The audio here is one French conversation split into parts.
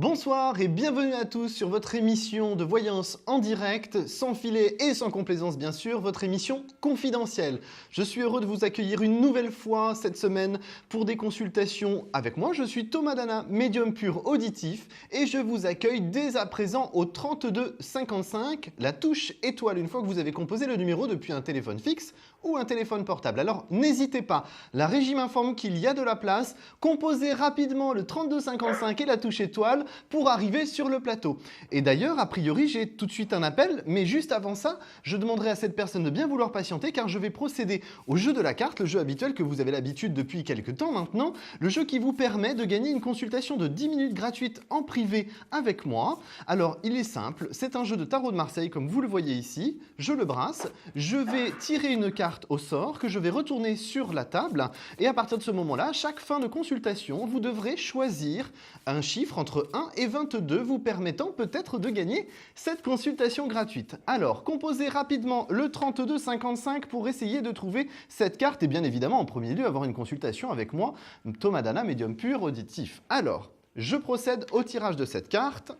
Bonsoir et bienvenue à tous sur votre émission de voyance en direct, sans filet et sans complaisance bien sûr, votre émission confidentielle. Je suis heureux de vous accueillir une nouvelle fois cette semaine pour des consultations avec moi. Je suis Thomas Dana, médium pur auditif et je vous accueille dès à présent au 32 55, la touche étoile une fois que vous avez composé le numéro depuis un téléphone fixe ou un téléphone portable. Alors n'hésitez pas, la régie m'informe qu'il y a de la place, composez rapidement le 32 55 et la touche étoile pour arriver sur le plateau. Et d'ailleurs, a priori, j'ai tout de suite un appel, mais juste avant ça, je demanderai à cette personne de bien vouloir patienter car je vais procéder au jeu de la carte, le jeu habituel que vous avez l'habitude depuis quelques temps maintenant, le jeu qui vous permet de gagner une consultation de 10 minutes gratuite en privé avec moi. Alors, il est simple, c'est un jeu de tarot de Marseille comme vous le voyez ici, je le brasse, je vais tirer une carte au sort que je vais retourner sur la table et à partir de ce moment-là, à chaque fin de consultation, vous devrez choisir un chiffre entre 1 et 22 vous permettant peut-être de gagner cette consultation gratuite. Alors, composez rapidement le 32 55 pour essayer de trouver cette carte et bien évidemment en premier lieu avoir une consultation avec moi, Thomas Dana, médium pur auditif. Alors, je procède au tirage de cette carte.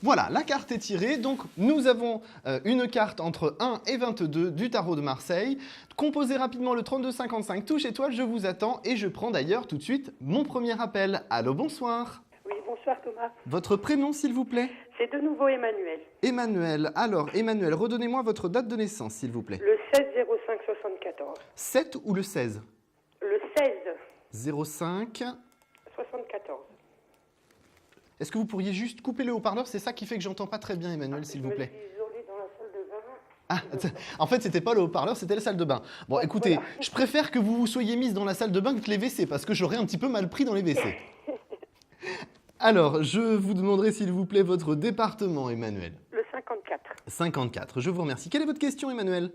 Voilà, la carte est tirée, donc nous avons une carte entre 1 et 22 du tarot de Marseille. Composez rapidement le 32 55 touche étoile, je vous attends et je prends d'ailleurs tout de suite mon premier appel. Allô, bonsoir. Oui, bonsoir Thomas. Votre prénom s'il vous plaît? C'est de nouveau Emmanuel. Emmanuel. Alors, Emmanuel, redonnez-moi votre date de naissance s'il vous plaît. Le 16 05 74. 7 ou le 16? Le 16 05. 74. Est-ce que vous pourriez juste couper le haut-parleur? C'est ça qui fait que j'entends pas très bien, Emmanuel, s'il vous plaît. Je me suis isolée dans la salle de bain. Ah, en fait, c'était pas le haut-parleur, c'était la salle de bain. Bon, écoutez, voilà. je préfère que vous vous soyez mise dans la salle de bain que les WC, parce que j'aurais un petit peu mal pris dans les WC. Alors, je vous demanderai, s'il vous plaît, votre département, Emmanuel. Le 54. 54, je vous remercie. Quelle est votre question, Emmanuel?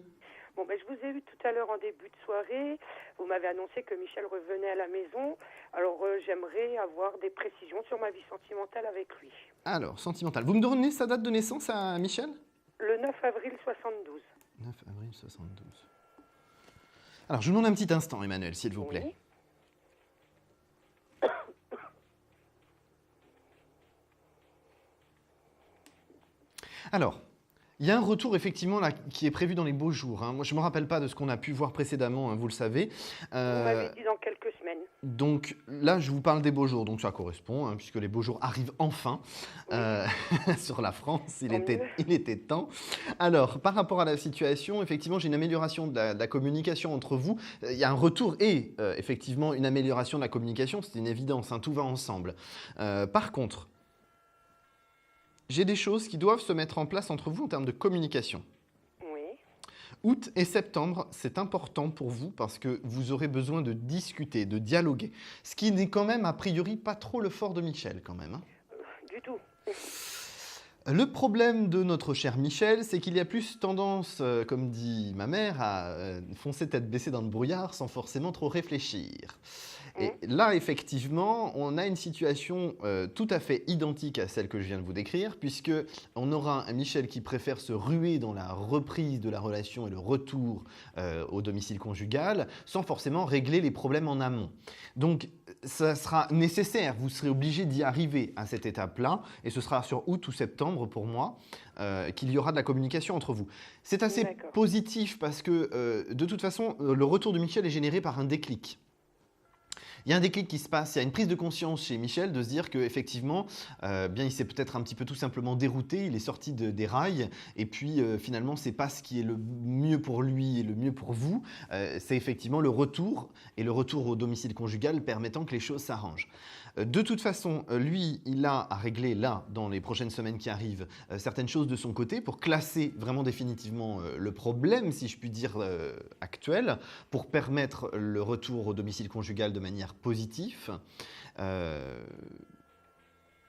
Bon, je vous ai vu tout à l'heure en début de soirée. Vous m'avez annoncé que Michel revenait à la maison. Alors, j'aimerais avoir des précisions sur ma vie sentimentale avec lui. Alors, sentimental. Vous me donnez sa date de naissance à Michel? Le 9 avril 72. 9 avril 72. Alors, je vous demande un petit instant, Emmanuel, s'il vous plaît. Oui. Alors, il y a un retour effectivement là, qui est prévu dans les beaux jours. Hein. Moi, je ne me rappelle pas de ce qu'on a pu voir précédemment, hein, vous le savez. Vous m'avez dit dans quelques semaines. Donc là, je vous parle des beaux jours, donc ça correspond, hein, puisque les beaux jours arrivent enfin sur la France. Il était temps. Alors, par rapport à la situation, effectivement, j'ai une amélioration de la communication entre vous. Il y a un retour et effectivement une amélioration de la communication, c'est une évidence, hein, tout va ensemble. Par contre, j'ai des choses qui doivent se mettre en place entre vous en termes de communication. Oui. Août et septembre, c'est important pour vous parce que vous aurez besoin de discuter, de dialoguer. Ce qui n'est quand même, a priori, pas trop le fort de Michel, quand même. Hein. Du tout. Le problème de notre cher Michel, c'est qu'il y a plus tendance, comme dit ma mère, à foncer tête baissée dans le brouillard sans forcément trop réfléchir. Et là, effectivement, on a une situation tout à fait identique à celle que je viens de vous décrire, puisqu'on aura un Michel qui préfère se ruer dans la reprise de la relation et le retour au domicile conjugal, sans forcément régler les problèmes en amont. Donc, ça sera nécessaire, vous serez obligé d'y arriver à cette étape-là, et ce sera sur août ou septembre pour moi, qu'il y aura de la communication entre vous. C'est assez positif parce que, de toute façon, le retour de Michel est généré par un déclic. Il y a un déclic qui se passe, il y a une prise de conscience chez Michel de se dire qu'effectivement, il s'est peut-être un petit peu tout simplement dérouté, il est sorti des rails et puis finalement, ce n'est pas ce qui est le mieux pour lui et le mieux pour vous. C'est effectivement le retour et le retour au domicile conjugal permettant que les choses s'arrangent. De toute façon, lui, il a à régler là, dans les prochaines semaines qui arrivent, certaines choses de son côté pour classer vraiment définitivement le problème, si je puis dire, actuel, pour permettre le retour au domicile conjugal de manière positive.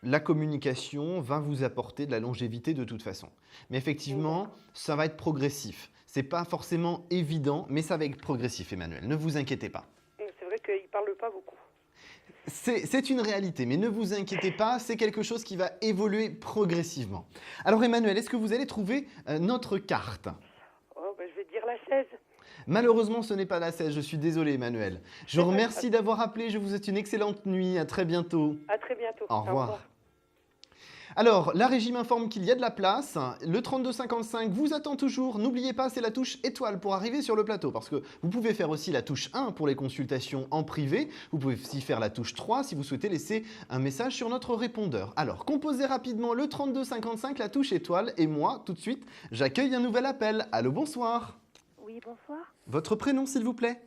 La communication va vous apporter de la longévité de toute façon. Mais effectivement, ça va être progressif. Ce n'est pas forcément évident, mais ça va être progressif, Emmanuel. Ne vous inquiétez pas. C'est vrai qu'il ne parle pas beaucoup. C'est une réalité, mais ne vous inquiétez pas, c'est quelque chose qui va évoluer progressivement. Alors Emmanuel, est-ce que vous allez trouver notre carte? Je vais dire la 16. Malheureusement, ce n'est pas la 16, je suis désolé, Emmanuel. Je vous remercie d'avoir appelé, je vous souhaite une excellente nuit, à très bientôt. À très bientôt. Au revoir. Alors, la régie m'informe qu'il y a de la place. Le 3255 vous attend toujours. N'oubliez pas, c'est la touche étoile pour arriver sur le plateau. Parce que vous pouvez faire aussi la touche 1 pour les consultations en privé. Vous pouvez aussi faire la touche 3 si vous souhaitez laisser un message sur notre répondeur. Alors, composez rapidement le 3255, la touche étoile. Et moi, tout de suite, j'accueille un nouvel appel. Allô, bonsoir. Oui, bonsoir. Votre prénom, s'il vous plaît?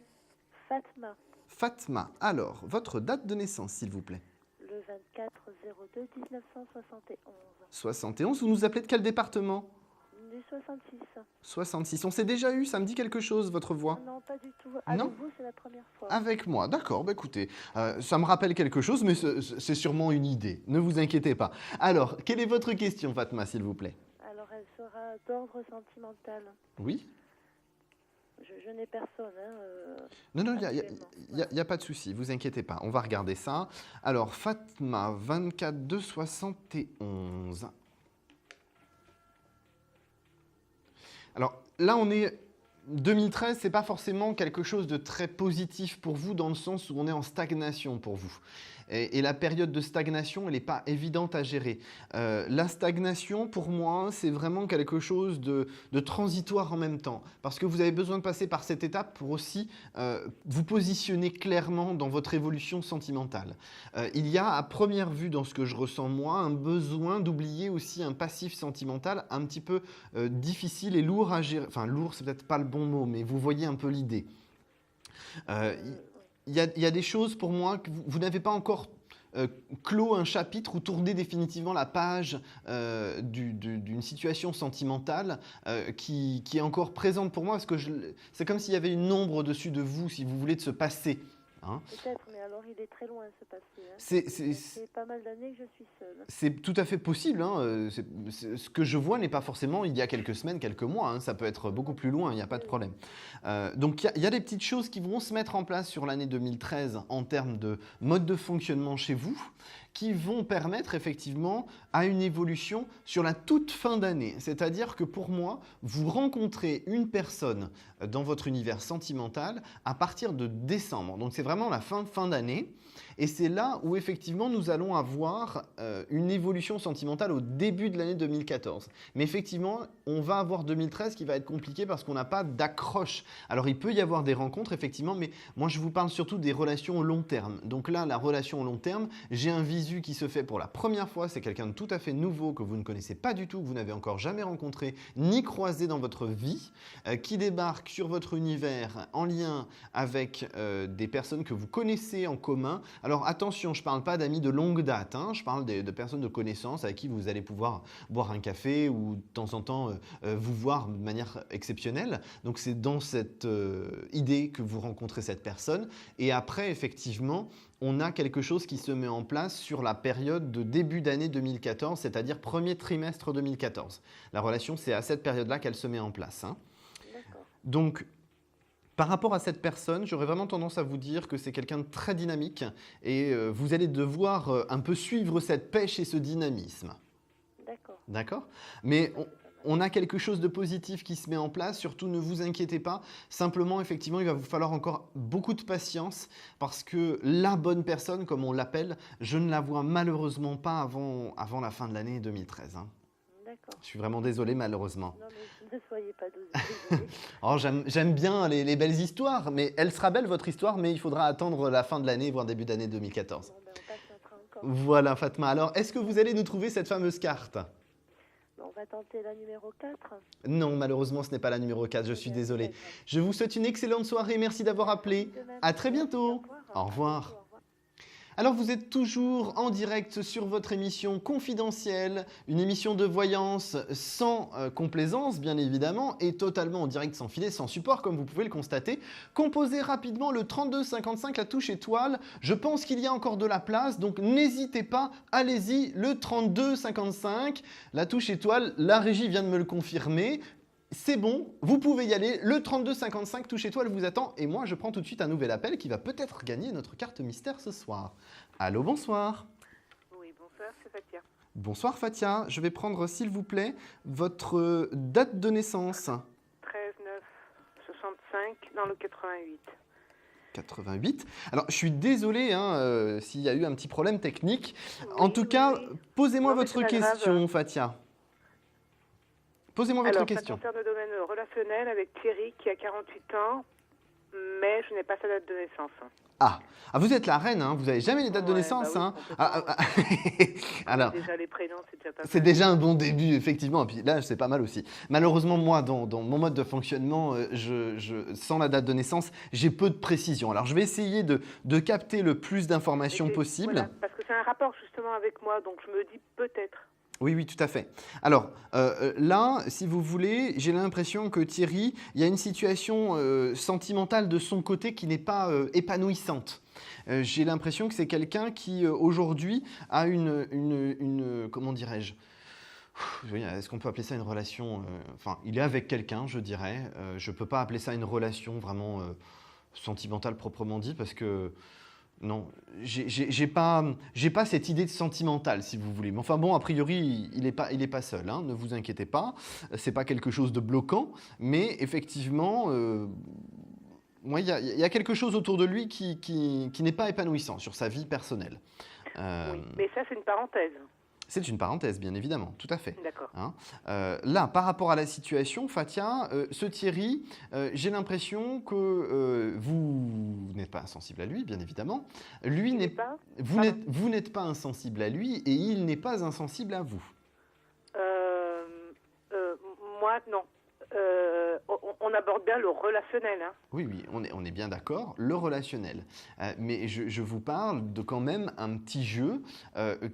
Fatma, Fatma. Alors, votre date de naissance, s'il vous plaît? le 24-02-1971. 71. Vous nous appelez de quel département? Du 66. 66. On s'est déjà eu, ça me dit quelque chose, votre voix? Non, pas du tout. Avec vous, c'est la première fois. Avec moi, d'accord. Bah, écoutez, ça me rappelle quelque chose, mais c'est sûrement une idée. Ne vous inquiétez pas. Alors, quelle est votre question, Fatma, s'il vous plaît? Alors, elle sera d'ordre sentimental. Oui? Je n'ai personne. Non, il actuellement. n'y a pas de souci, vous inquiétez pas. On va regarder ça. Alors, Fatma, 24 2 71. Alors, là, on est... 2013, c'est pas forcément quelque chose de très positif pour vous dans le sens où on est en stagnation pour vous. Et la période de stagnation, elle n'est pas évidente à gérer. La stagnation, pour moi, c'est vraiment quelque chose de transitoire en même temps. Parce que vous avez besoin de passer par cette étape pour aussi vous positionner clairement dans votre évolution sentimentale. Il y a, à première vue, dans ce que je ressens moi, un besoin d'oublier aussi un passif sentimental un petit peu difficile et lourd à gérer. Enfin, lourd, c'est peut-être pas le bon mot, mais vous voyez un peu l'idée. Il y a des choses pour moi que vous n'avez pas encore clos un chapitre ou tourné définitivement la page d'une situation sentimentale qui est encore présente pour moi parce que c'est comme s'il y avait une ombre au-dessus de vous, si vous voulez, de ce passé. Hein. Peut-être, mais alors il est très loin ce passé. Hein. C'est pas mal d'années que je suis seule. C'est tout à fait possible. Hein. Ce que je vois n'est pas forcément il y a quelques semaines, quelques mois. Hein. Ça peut être beaucoup plus loin, il n'y a pas de problème. Donc il y a des petites choses qui vont se mettre en place sur l'année 2013 en termes de mode de fonctionnement chez vous qui vont permettre effectivement à une évolution sur la toute fin d'année. C'est-à-dire que pour moi, vous rencontrez une personne dans votre univers sentimental à partir de décembre. Donc c'est vraiment la fin d'année. Et c'est là où effectivement nous allons avoir une évolution sentimentale au début de l'année 2014. Mais effectivement, on va avoir 2013 qui va être compliqué parce qu'on n'a pas d'accroche. Alors il peut y avoir des rencontres effectivement, mais moi je vous parle surtout des relations au long terme. Donc là, la relation au long terme, j'ai un visu qui se fait pour la première fois. C'est quelqu'un de tout à fait nouveau que vous ne connaissez pas du tout, que vous n'avez encore jamais rencontré ni croisé dans votre vie, qui débarque sur votre univers en lien avec des personnes que vous connaissez en commun. Alors attention, je ne parle pas d'amis de longue date, hein, je parle de personnes de connaissances avec qui vous allez pouvoir boire un café ou de temps en temps vous voir de manière exceptionnelle. Donc c'est dans cette idée que vous rencontrez cette personne. Et après, effectivement, on a quelque chose qui se met en place sur la période de début d'année 2014, c'est-à-dire premier trimestre 2014. La relation, c'est à cette période-là qu'elle se met en place. Hein. Donc, par rapport à cette personne, j'aurais vraiment tendance à vous dire que c'est quelqu'un de très dynamique et vous allez devoir un peu suivre cette pêche et ce dynamisme. D'accord. Mais on a quelque chose de positif qui se met en place. Surtout, ne vous inquiétez pas. Simplement, effectivement, il va vous falloir encore beaucoup de patience parce que la bonne personne, comme on l'appelle, je ne la vois malheureusement pas avant la fin de l'année 2013. Hein. Je suis vraiment désolé, malheureusement. Non, mais ne soyez pas désolé. Oh, j'aime bien les belles histoires, mais elle sera belle, votre histoire, mais il faudra attendre la fin de l'année, voire début d'année 2014. Bon, ben, on patientera encore. Voilà, Fatma. Alors, est-ce que vous allez nous trouver cette fameuse carte? On va tenter la numéro 4. Non, malheureusement, ce n'est pas la numéro 4, je suis désolé. Je vous souhaite une excellente soirée, merci d'avoir appelé. À très bientôt. Au revoir. Alors vous êtes toujours en direct sur votre émission confidentielle, une émission de voyance sans complaisance bien évidemment et totalement en direct sans filet, sans support comme vous pouvez le constater. Composez rapidement le 3255, la touche étoile, je pense qu'il y a encore de la place donc n'hésitez pas, allez-y, le 3255, la touche étoile, la régie vient de me le confirmer. C'est bon, vous pouvez y aller, le 3255 touche étoile vous attend et moi je prends tout de suite un nouvel appel qui va peut-être gagner notre carte mystère ce soir. Allô, bonsoir. Oui, bonsoir, c'est Fatia. Bonsoir Fatia, je vais prendre s'il vous plaît votre date de naissance. 13 9 65, dans le 88. 88. Alors, je suis désolé hein, s'il y a eu un petit problème technique. En tout cas, oui. posez-moi Non, mais votre c'est pas grave. question, Fatia. Posez-moi votre Alors, question. ça concerne le domaine relationnel avec Thierry qui a 48 ans, mais je n'ai pas sa date de naissance. Ah, vous êtes la reine, hein, vous n'avez jamais les dates de Ouais, naissance. bah oui, Hein. Alors, déjà les prénoms, c'est déjà pas mal. c'est déjà un bon début, effectivement. Et puis là, c'est pas mal aussi. Malheureusement, moi, dans mon mode de fonctionnement, sans la date de naissance, j'ai peu de précision. Alors, je vais essayer de capter le plus d'informations possible. Voilà, parce que c'est un rapport justement avec moi, donc je me dis peut-être. Oui, oui, tout à fait. Alors là, si vous voulez, j'ai l'impression que Thierry, il y a une situation sentimentale de son côté qui n'est pas épanouissante. J'ai l'impression que c'est quelqu'un qui, aujourd'hui, a comment dirais-je, est-ce qu'on peut appeler ça une relation enfin, il est avec quelqu'un, je dirais. Je ne peux pas appeler ça une relation vraiment sentimentale proprement dit parce que non, j'ai pas cette idée de sentimental, si vous voulez. Mais enfin bon, a priori, il est pas seul. Hein, ne vous inquiétez pas. C'est pas quelque chose de bloquant, mais effectivement, moi, il y a quelque chose autour de lui qui n'est pas épanouissant sur sa vie personnelle. Oui, mais ça, c'est une parenthèse. C'est une parenthèse, bien évidemment, tout à fait. D'accord. Hein. Là, par rapport à la situation, Fatia, ce Thierry, j'ai l'impression que vous n'êtes pas insensible à lui, bien évidemment. Lui n'est pas. Vous n'êtes pas insensible à lui et il n'est pas insensible à vous. Moi, non. On aborde bien le relationnel. Hein. Oui, oui, on est bien d'accord, le relationnel. Mais je vous parle de quand même un petit jeu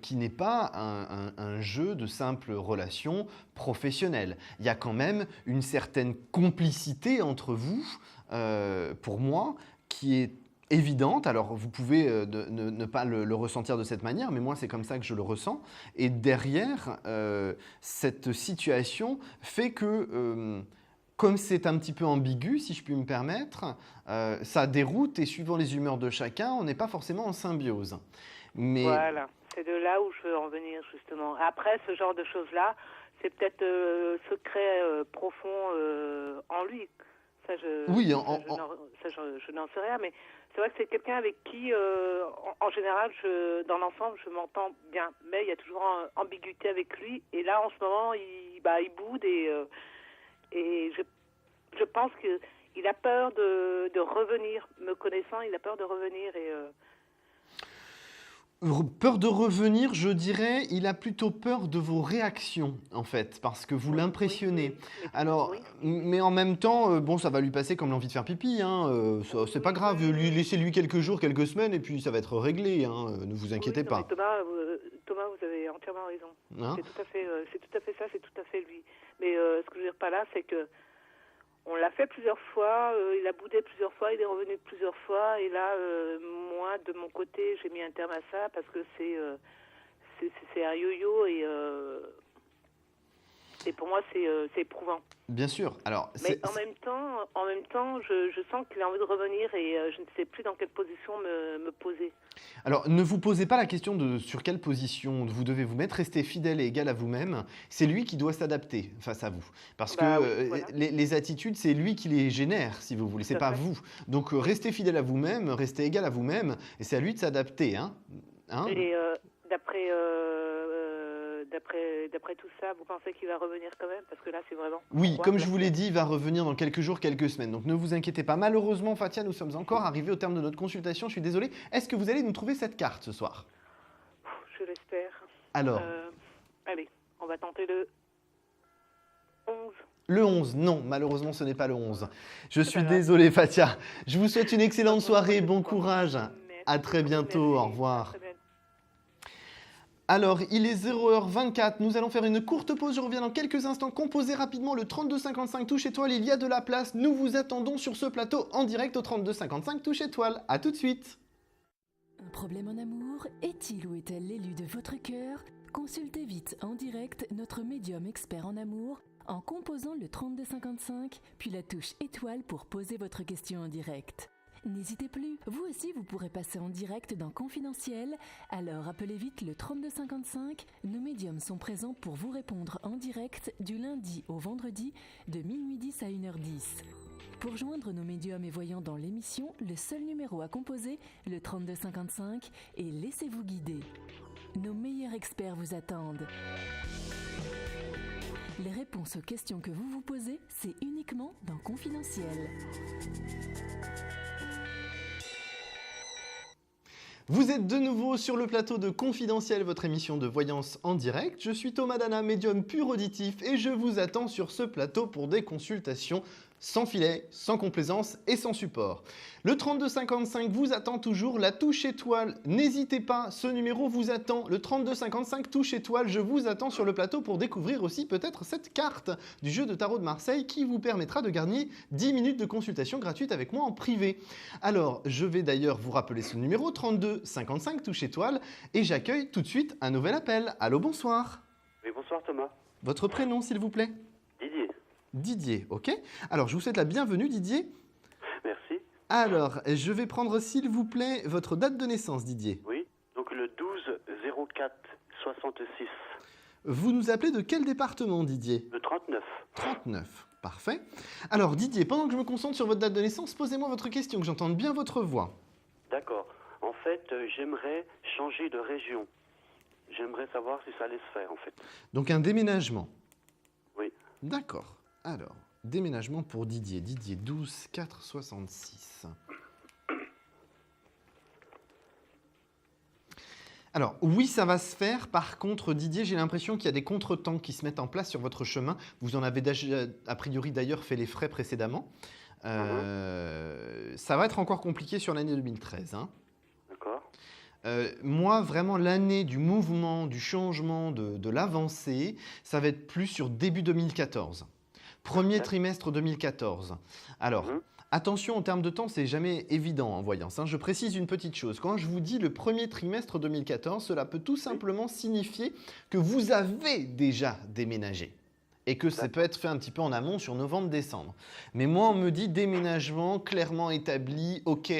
qui n'est pas un jeu de simple relation professionnelle. Il y a quand même une certaine complicité entre vous, pour moi, qui est évidente. Alors, vous pouvez ne pas le ressentir de cette manière, mais moi, c'est comme ça que je le ressens. Et derrière, cette situation fait que... comme c'est un petit peu ambigu, si je puis me permettre, ça déroute et suivant les humeurs de chacun, on n'est pas forcément en symbiose. Mais... Voilà, c'est de là où je veux en venir justement. Après, ce genre de choses-là, c'est peut-être secret profond en lui. Ça, oui, je n'en sais rien, mais c'est vrai que c'est quelqu'un avec qui, en général, dans l'ensemble, je m'entends bien. Mais il y a toujours ambiguïté avec lui. Et là, en ce moment, il boude et je pense qu'il a peur de revenir. Me connaissant, il a peur de revenir. Peur de revenir, je dirais, il a plutôt peur de vos réactions, en fait, parce que vous l'impressionnez. Oui, alors, mais en même temps, bon, ça va lui passer comme l'envie de faire pipi, hein, c'est pas grave, laissez-lui quelques jours, quelques semaines, et puis ça va être réglé, hein, ne vous inquiétez pas. Thomas, vous avez entièrement raison. Hein? C'est tout à fait ça, c'est tout à fait lui. Mais ce que je veux dire par là, c'est que on l'a fait plusieurs fois, il a boudé plusieurs fois, il est revenu plusieurs fois, et là, moi, de mon côté, j'ai mis un terme à ça parce que c'est un yo-yo et pour moi, c'est éprouvant. Bien sûr. Alors, mais en même temps, je sens qu'il a envie de revenir et je ne sais plus dans quelle position me poser. Alors, ne vous posez pas la question de sur quelle position vous devez vous mettre. Restez fidèle et égal à vous-même. C'est lui qui doit s'adapter face à vous. Parce que voilà. les attitudes, c'est lui qui les génère, si vous voulez. C'est pas vous. Donc, restez fidèle à vous-même, restez égal à vous-même. Et c'est à lui de s'adapter. Hein. Et d'après tout ça, vous pensez qu'il va revenir quand même? Parce que là, c'est vraiment... Oui, comme je vous l'ai dit, il va revenir dans quelques jours, quelques semaines. Donc ne vous inquiétez pas. Malheureusement, Fatia, nous sommes encore arrivés au terme de notre consultation. Je suis désolé. Est-ce que vous allez nous trouver cette carte ce soir? Je l'espère. Alors allez, on va tenter le 11. Le 11, non, malheureusement ce n'est pas le 11. Je suis désolé, Fatia. Je vous souhaite une excellente soirée, bon courage. Merci. À très bientôt, Merci. au revoir. Alors, il est 0h24, nous allons faire une courte pause, je reviens dans quelques instants. Composez rapidement le 3255 touche étoile, il y a de la place. Nous vous attendons sur ce plateau en direct au 3255 touche étoile. A tout de suite. Un problème en amour? Est-il ou est-elle l'élu de votre cœur? Consultez vite en direct notre médium expert en amour en composant le 3255, puis la touche étoile pour poser votre question en direct. N'hésitez plus, vous aussi vous pourrez passer en direct dans Confidentiel, alors appelez vite le 3255, nos médiums sont présents pour vous répondre en direct du lundi au vendredi de minuit 10 à 1h10. Pour joindre nos médiums et voyants dans l'émission, le seul numéro à composer, le 3255, et laissez-vous guider. Nos meilleurs experts vous attendent. Les réponses aux questions que vous vous posez, c'est uniquement dans Confidentiel. Vous êtes de nouveau sur le plateau de Confidentiel, votre émission de voyance en direct. Je suis Thomas Dana, médium pur auditif, et je vous attends sur ce plateau pour des consultations sans filet, sans complaisance et sans support. Le 3255 vous attend toujours, la touche étoile, n'hésitez pas, ce numéro vous attend. Le 3255 touche étoile, je vous attends sur le plateau pour découvrir aussi peut-être cette carte du jeu de tarot de Marseille qui vous permettra de gagner 10 minutes de consultation gratuite avec moi en privé. Alors, je vais d'ailleurs vous rappeler ce numéro, 3255 touche étoile, et j'accueille tout de suite un nouvel appel. Allô, bonsoir. Oui, bonsoir Thomas. Votre prénom, s'il vous plaît? Didier. Didier, ok. Alors, je vous souhaite la bienvenue, Didier. Merci. Alors, je vais prendre, s'il vous plaît, votre date de naissance, Didier. Oui, donc le 12-04-66. Vous nous appelez de quel département, Didier? Le 39. 39, parfait. Alors, Didier, pendant que je me concentre sur votre date de naissance, posez-moi votre question, que j'entende bien votre voix. D'accord. En fait, j'aimerais changer de région. J'aimerais savoir si ça allait se faire, en fait. Donc, un déménagement. Oui. D'accord. Alors, déménagement pour Didier. Didier, 12-4-66. Alors, oui, ça va se faire. Par contre, Didier, j'ai l'impression qu'il y a des contretemps qui se mettent en place sur votre chemin. Vous en avez déjà, a priori d'ailleurs, fait les frais précédemment. Ça va être encore compliqué sur l'année 2013. Hein. D'accord. Moi, vraiment, l'année du mouvement, du changement, de l'avancée, ça va être plus sur début 2014. Premier trimestre 2014. Alors, attention, en termes de temps, c'est jamais évident en voyance. Hein. Je précise une petite chose. Quand je vous dis le premier trimestre 2014, cela peut tout simplement signifier que vous avez déjà déménagé. Et que ça peut être fait un petit peu en amont sur novembre-décembre. Mais moi, on me dit déménagement clairement établi, ok,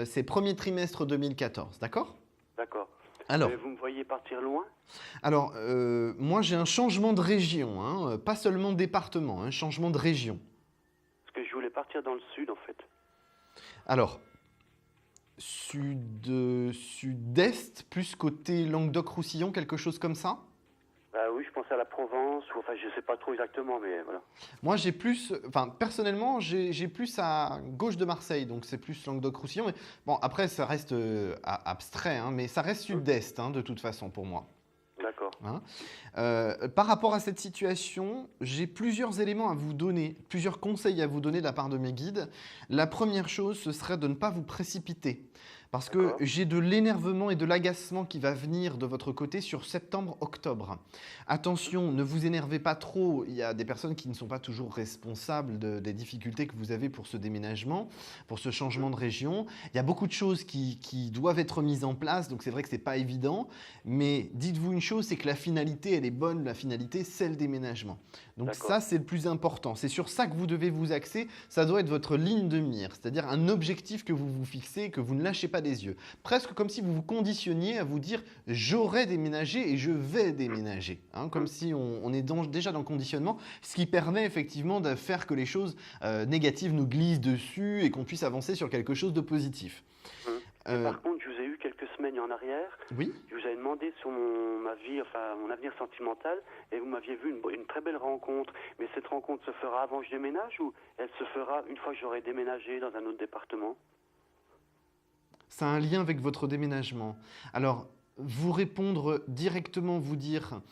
c'est premier trimestre 2014, d'accord? D'accord. Alors, Vous me voyez partir loin? alors moi j'ai un changement de région, hein, pas seulement de département, un changement de région. Parce que je voulais partir dans le sud, en fait. Alors, sud-est, plus côté Languedoc-Roussillon, quelque chose comme ça? Oui, je pensais à la Provence, ou enfin, je sais pas trop exactement, mais voilà. Moi, j'ai plus, enfin, personnellement, j'ai plus à gauche de Marseille, donc c'est plus Languedoc-Roussillon. Mais bon, après, ça reste abstrait, hein, mais ça reste sud-est, hein, de toute façon, pour moi. D'accord. Hein. Par rapport à cette situation, j'ai plusieurs éléments à vous donner, plusieurs conseils à vous donner de la part de mes guides. La première chose, ce serait de ne pas vous précipiter. Parce que j'ai de l'énervement et de l'agacement qui va venir de votre côté sur septembre-octobre. Attention, ne vous énervez pas trop. Il y a des personnes qui ne sont pas toujours responsables des difficultés que vous avez pour ce déménagement, pour ce changement de région. Il y a beaucoup de choses qui doivent être mises en place, donc c'est vrai que ce n'est pas évident. Mais dites-vous une chose, c'est que la finalité, elle est bonne. La finalité, c'est le déménagement. Donc ça, c'est le plus important. C'est sur ça que vous devez vous axer. Ça doit être votre ligne de mire, c'est-à-dire un objectif que vous vous fixez, que vous ne lâchez pas des yeux. Presque comme si vous vous conditionniez à vous dire « j'aurais déménagé et je vais déménager hein, ». Comme si on est déjà dans le conditionnement, ce qui permet effectivement de faire que les choses négatives nous glissent dessus et qu'on puisse avancer sur quelque chose de positif. Par contre, je vous ai eu quelques semaines en arrière. Oui. Je vous avais demandé sur mon avenir sentimental et vous m'aviez vu une très belle rencontre. Mais cette rencontre se fera avant que je déménage ou elle se fera une fois que j'aurai déménagé dans un autre département? Ça a un lien avec votre déménagement. Alors, vous répondre directement, vous dire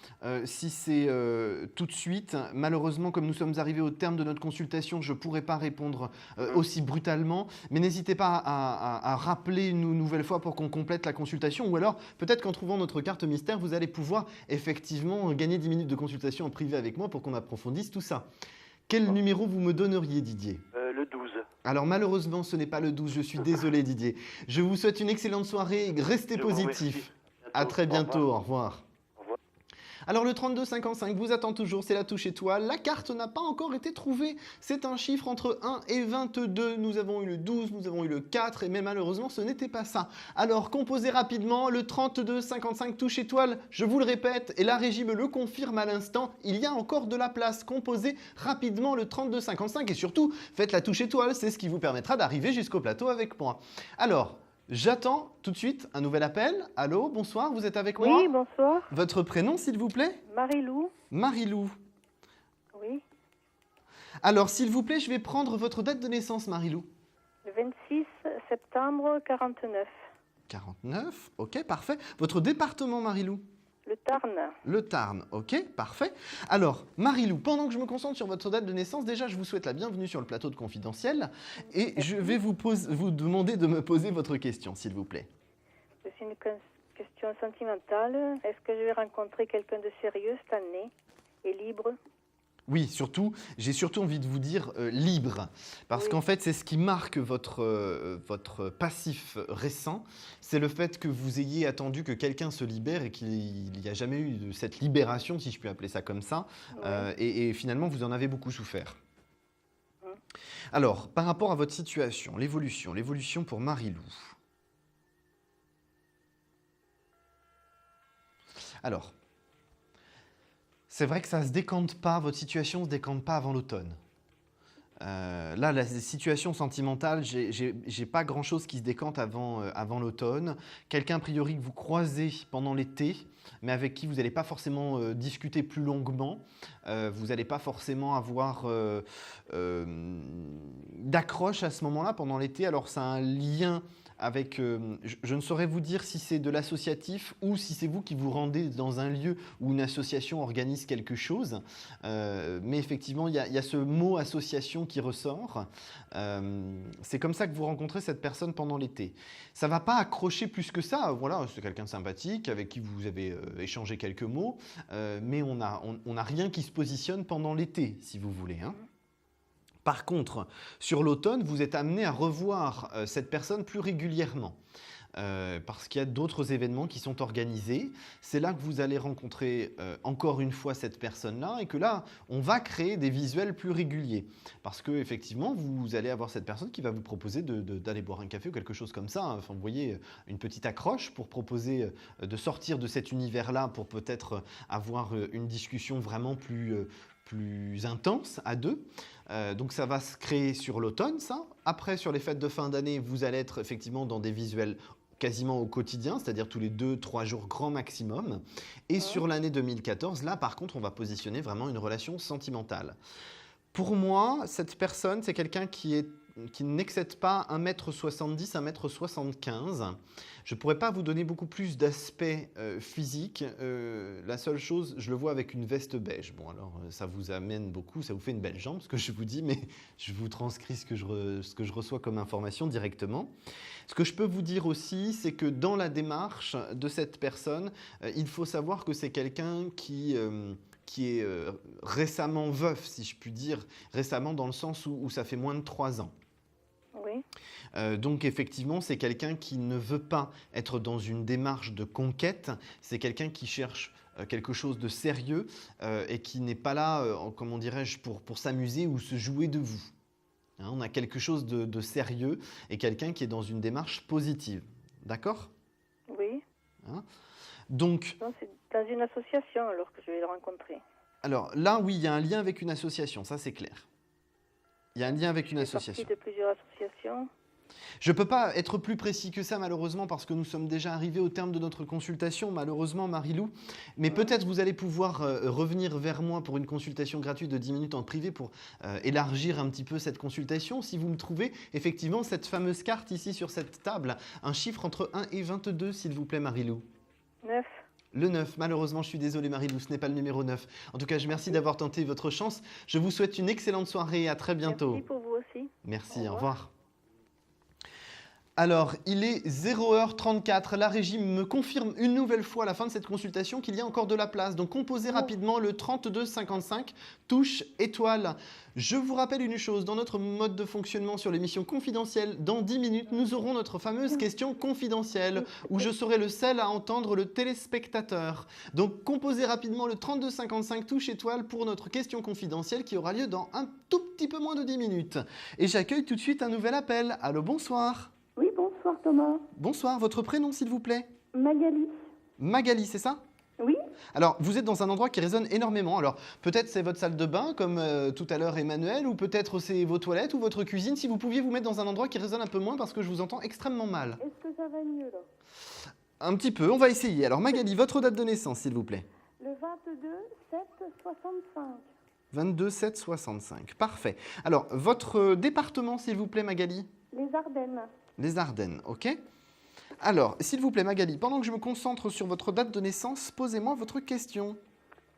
si c'est tout de suite. Malheureusement, comme nous sommes arrivés au terme de notre consultation, je ne pourrai pas répondre aussi brutalement. Mais n'hésitez pas à rappeler une nouvelle fois pour qu'on complète la consultation. Ou alors, peut-être qu'en trouvant notre carte mystère, vous allez pouvoir effectivement gagner 10 minutes de consultation en privé avec moi pour qu'on approfondisse tout ça. Quel numéro vous me donneriez, Didier? Le 12. Alors malheureusement, ce n'est pas le 12. Je suis désolé, Didier. Je vous souhaite une excellente soirée. Restez positif. À très bientôt. Au revoir. Alors le 32-55 vous attend toujours, c'est la touche étoile. La carte n'a pas encore été trouvée. C'est un chiffre entre 1 et 22. Nous avons eu le 12, nous avons eu le 4 et mais malheureusement ce n'était pas ça. Alors composez rapidement le 32-55 touche étoile. Je vous le répète et la régie me le confirme à l'instant. Il y a encore de la place. Composez rapidement le 32-55 et surtout faites la touche étoile. C'est ce qui vous permettra d'arriver jusqu'au plateau avec moi. Alors, j'attends tout de suite un nouvel appel. Allô, bonsoir, vous êtes avec moi? Oui, bonsoir. Votre prénom, s'il vous plaît? Marie-Lou. Marie-Lou. Oui. Alors, s'il vous plaît, je vais prendre votre date de naissance, Marie-Lou. Le 26 septembre 49. 49, ok, parfait. Votre département, Marie-Lou? Le Tarn. Le Tarn, ok, parfait. Alors, Marie-Lou, pendant que je me concentre sur votre date de naissance, déjà, je vous souhaite la bienvenue sur le plateau de Confidentiel et je vais vous demander de me poser votre question, s'il vous plaît. C'est une question sentimentale. Est-ce que je vais rencontrer quelqu'un de sérieux cette année et libre? Oui, surtout, j'ai surtout envie de vous dire libre, parce qu'en fait, c'est ce qui marque votre passif récent, c'est le fait que vous ayez attendu que quelqu'un se libère et qu'il n'y a jamais eu de cette libération, si je puis appeler ça comme ça, et finalement, vous en avez beaucoup souffert. Alors, par rapport à votre situation, l'évolution pour Marie-Lou. Alors, c'est vrai que ça ne se décante pas, votre situation ne se décante pas avant l'automne. Là, la situation sentimentale, j'ai pas grand-chose qui se décante avant l'automne. Quelqu'un, a priori, que vous croisez pendant l'été, mais avec qui vous n'allez pas forcément discuter plus longuement. Vous n'allez pas forcément avoir d'accroche à ce moment-là pendant l'été. Alors, ça a un lien avec, je ne saurais vous dire si c'est de l'associatif ou si c'est vous qui vous rendez dans un lieu où une association organise quelque chose. Mais effectivement, il y a ce mot association qui ressort. C'est comme ça que vous rencontrez cette personne pendant l'été. Ça ne va pas accrocher plus que ça. Voilà, c'est quelqu'un de sympathique avec qui vous avez échangé quelques mots. Mais on n'a rien qui se positionne pendant l'été, si vous voulez, hein. Par contre, sur l'automne, vous êtes amené à revoir cette personne plus régulièrement parce qu'il y a d'autres événements qui sont organisés. C'est là que vous allez rencontrer encore une fois cette personne-là et que là, on va créer des visuels plus réguliers parce qu'effectivement, vous allez avoir cette personne qui va vous proposer d'aller boire un café ou quelque chose comme ça. Enfin, vous voyez, une petite accroche pour proposer de sortir de cet univers-là pour peut-être avoir une discussion vraiment plus intense à deux. Donc ça va se créer sur l'automne, ça. Après, sur les fêtes de fin d'année, vous allez être effectivement dans des visuels quasiment au quotidien, c'est-à-dire tous les 2-3 jours grand maximum. Et sur l'année 2014, là par contre, on va positionner vraiment une relation sentimentale. Pour moi, cette personne, c'est quelqu'un qui n'excède pas 1m70, 1m75. Je ne pourrais pas vous donner beaucoup plus d'aspect physique. La seule chose, je le vois avec une veste beige. Bon, alors ça vous amène beaucoup, ça vous fait une belle jambe, ce que je vous dis, mais je vous transcris ce que je reçois comme information directement. Ce que je peux vous dire aussi, c'est que dans la démarche de cette personne, il faut savoir que c'est quelqu'un qui est récemment veuf, si je puis dire, récemment dans le sens où ça fait moins de 3 ans. Oui. Donc effectivement, c'est quelqu'un qui ne veut pas être dans une démarche de conquête, c'est quelqu'un qui cherche quelque chose de sérieux et qui n'est pas là, comment dirais-je, pour s'amuser ou se jouer de vous. Hein, on a quelque chose de sérieux et quelqu'un qui est dans une démarche positive. D'accord ? Oui. Hein ? Donc, Non, c'est dans une association alors que je vais le rencontrer. Alors là, oui, il y a un lien avec une association, ça c'est clair. Il y a un lien avec une Je fais association. partie de plusieurs associations. Je ne peux pas être plus précis que ça, malheureusement, parce que nous sommes déjà arrivés au terme de notre consultation, malheureusement, Marie-Lou. Mais peut-être vous allez pouvoir revenir vers moi pour une consultation gratuite de 10 minutes en privé pour élargir un petit peu cette consultation. Si vous me trouvez effectivement cette fameuse carte ici sur cette table, un chiffre entre 1 et 22, s'il vous plaît, Marie-Lou. 9. Le 9, malheureusement, je suis désolé Marie-Lou, ce n'est pas le numéro 9. En tout cas, je remercie d'avoir tenté votre chance. Je vous souhaite une excellente soirée et à très bientôt. Merci pour vous aussi. Merci, au revoir. Alors, il est 0h34. La régie me confirme une nouvelle fois à la fin de cette consultation qu'il y a encore de la place. Donc, composez rapidement le 3255, touche étoile. Je vous rappelle une chose, dans notre mode de fonctionnement sur l'émission confidentielle, dans 10 minutes, nous aurons notre fameuse question confidentielle où je serai le seul à entendre le téléspectateur. Donc, composez rapidement le 3255, touche étoile pour notre question confidentielle qui aura lieu dans un tout petit peu moins de 10 minutes. Et j'accueille tout de suite un nouvel appel. Allô, bonsoir. Oui, bonsoir Thomas. Bonsoir, votre prénom s'il vous plaît? Magali. Magali, c'est ça? Oui. Alors, vous êtes dans un endroit qui résonne énormément. Alors, peut-être c'est votre salle de bain, comme tout à l'heure Emmanuel, ou peut-être c'est vos toilettes ou votre cuisine. Si vous pouviez vous mettre dans un endroit qui résonne un peu moins parce que je vous entends extrêmement mal. Est-ce que ça va mieux là? Un petit peu, on va essayer. Alors, Magali, votre date de naissance s'il vous plaît? Le 22/7/65. 22/7/65, parfait. Alors, votre département s'il vous plaît Magali? Les Ardennes. Les Ardennes, ok. Alors, s'il vous plaît Magali, pendant que je me concentre sur votre date de naissance, posez-moi votre question.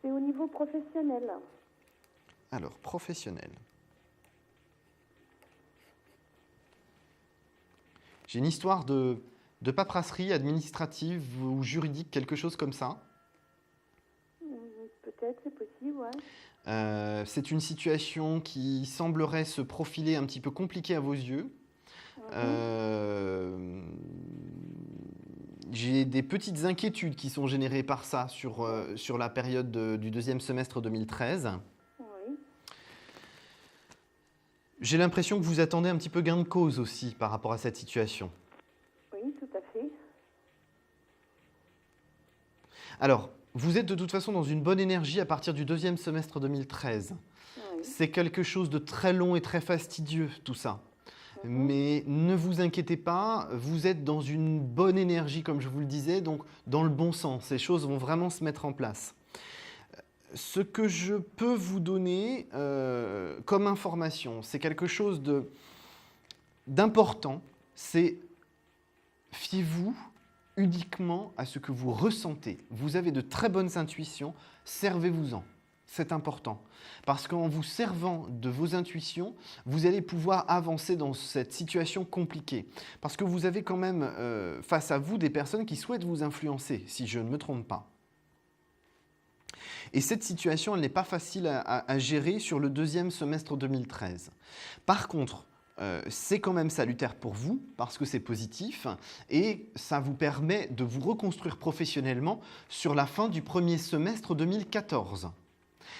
C'est au niveau professionnel. Alors, professionnel. J'ai une histoire de paperasserie administrative ou juridique, quelque chose comme ça. Peut-être, c'est possible, ouais. C'est une situation qui semblerait se profiler un petit peu compliquée à vos yeux. J'ai des petites inquiétudes qui sont générées par ça sur la période du deuxième semestre 2013. Oui. J'ai l'impression que vous attendez un petit peu gain de cause aussi par rapport à cette situation. Oui, tout à fait. Alors, vous êtes de toute façon dans une bonne énergie à partir du deuxième semestre 2013. Oui. C'est quelque chose de très long et très fastidieux, tout ça. Mais ne vous inquiétez pas, vous êtes dans une bonne énergie, comme je vous le disais, donc dans le bon sens. Ces choses vont vraiment se mettre en place. Ce que je peux vous donner comme information, c'est quelque chose d'important, c'est fiez-vous uniquement à ce que vous ressentez. Vous avez de très bonnes intuitions, servez-vous-en. C'est important. Parce qu'en vous servant de vos intuitions, vous allez pouvoir avancer dans cette situation compliquée. Parce que vous avez quand même face à vous des personnes qui souhaitent vous influencer, si je ne me trompe pas. Et cette situation, elle n'est pas facile à gérer sur le deuxième semestre 2013. Par contre, c'est quand même salutaire pour vous, parce que c'est positif, et ça vous permet de vous reconstruire professionnellement sur la fin du premier semestre 2014.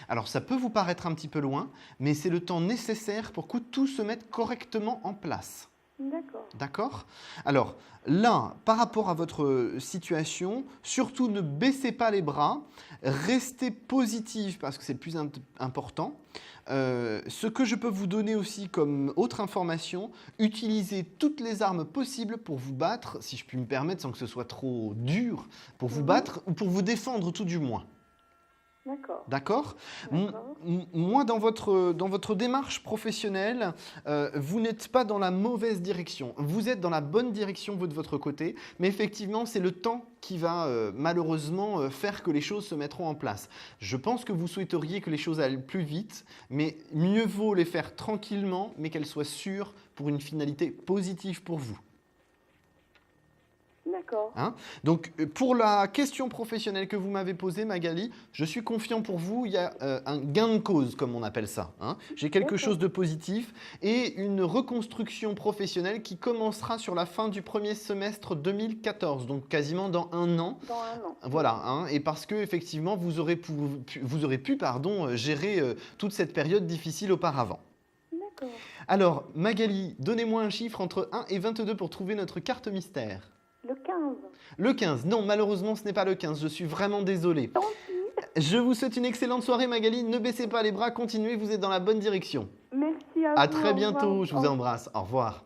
Alors ça peut vous paraître un petit peu loin, mais c'est le temps nécessaire pour que tout se mette correctement en place. D'accord. D'accord? Alors là, par rapport à votre situation, surtout ne baissez pas les bras, restez positif parce que c'est le plus important. Ce que je peux vous donner aussi comme autre information, utilisez toutes les armes possibles pour vous battre, si je puis me permettre sans que ce soit trop dur, pour vous battre ou pour vous défendre tout du moins. D'accord. D'accord. Moi, dans votre démarche professionnelle, vous n'êtes pas dans la mauvaise direction. Vous êtes dans la bonne direction, vous, de votre côté. Mais effectivement, c'est le temps qui va malheureusement faire que les choses se mettront en place. Je pense que vous souhaiteriez que les choses aillent plus vite, mais mieux vaut les faire tranquillement, mais qu'elles soient sûres pour une finalité positive pour vous. D'accord. Hein? Donc, pour la question professionnelle que vous m'avez posée, Magali, je suis confiant pour vous. Il y a un gain de cause, comme on appelle ça. Hein? J'ai quelque chose de positif et une reconstruction professionnelle qui commencera sur la fin du premier semestre 2014, donc quasiment dans un an. Dans un an. Voilà, hein? Et parce que effectivement, vous aurez pu gérer toute cette période difficile auparavant. D'accord. Alors, Magali, donnez-moi un chiffre entre 1 et 22 pour trouver notre carte mystère. Le 15. Le 15. Non, malheureusement, ce n'est pas le 15. Je suis vraiment désolé. Tant pis. Je vous souhaite une excellente soirée, Magali. Ne baissez pas les bras, continuez, vous êtes dans la bonne direction. Merci à vous. À très au bientôt, revoir. je vous embrasse. Au revoir.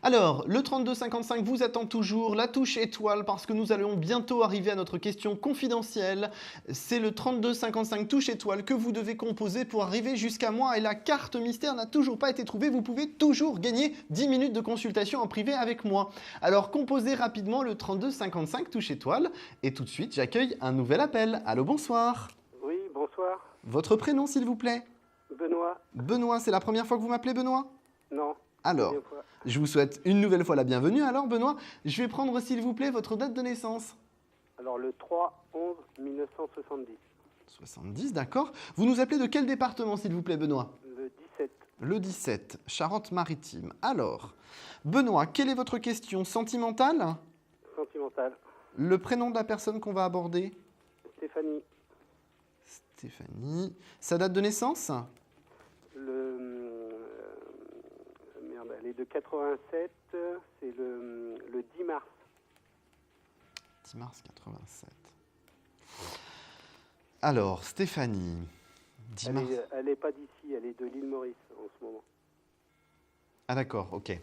Alors, le 3255 vous attend toujours, la touche étoile, parce que nous allons bientôt arriver à notre question confidentielle. C'est le 3255 touche étoile que vous devez composer pour arriver jusqu'à moi. Et la carte mystère n'a toujours pas été trouvée. Vous pouvez toujours gagner 10 minutes de consultation en privé avec moi. Alors, composez rapidement le 3255 touche étoile. Et tout de suite, j'accueille un nouvel appel. Allô, bonsoir. Oui, bonsoir. Votre prénom, s'il vous plaît? Benoît. Benoît, c'est la première fois que vous m'appelez Benoît? Non. Alors, Deuxième fois. je vous souhaite une nouvelle fois la bienvenue. Alors, Benoît, je vais prendre, s'il vous plaît, votre date de naissance. Alors, le 3-11-1970. 70, d'accord. Vous nous appelez de quel département, s'il vous plaît, Benoît? Le 17. Le 17, Charente-Maritime. Alors, Benoît, quelle est votre question sentimentale? Sentimental. Le prénom de la personne qu'on va aborder? Stéphanie. Stéphanie. Sa date de naissance? Merde, elle est de 87. C'est le 10 mars. 10 mars 87. Alors, Stéphanie. 10 mars. Elle est pas d'ici, elle est de l'île Maurice en ce moment. Ah d'accord, ok.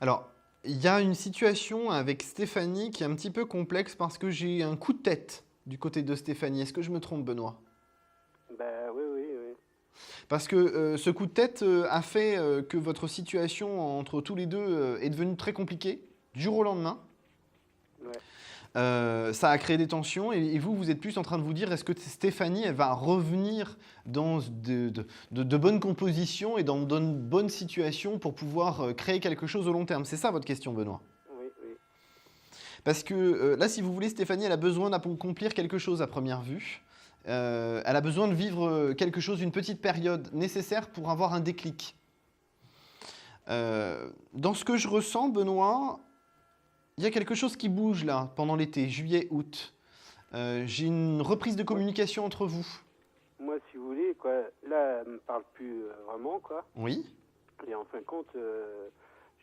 Alors, il y a une situation avec Stéphanie qui est un petit peu complexe parce que j'ai un coup de tête du côté de Stéphanie. Est-ce que je me trompe, Benoît? Bah oui. Parce que ce coup de tête a fait que votre situation entre tous les deux est devenue très compliquée, du jour au lendemain. Ouais. Ça a créé des tensions et vous, vous êtes plus en train de vous dire est-ce que Stéphanie, elle va revenir dans de bonnes compositions et dans de bonnes situations pour pouvoir créer quelque chose au long terme? C'est ça votre question, Benoît? Oui. Parce que là, si vous voulez, Stéphanie, elle a besoin d'accomplir quelque chose à première vue. Elle a besoin de vivre quelque chose, une petite période nécessaire pour avoir un déclic. Dans ce que je ressens, Benoît, il y a quelque chose qui bouge là, pendant l'été, juillet, août. J'ai une reprise de communication entre vous. Moi, si vous voulez, quoi, là, elle me parle plus vraiment, quoi. Oui. Et en fin de compte,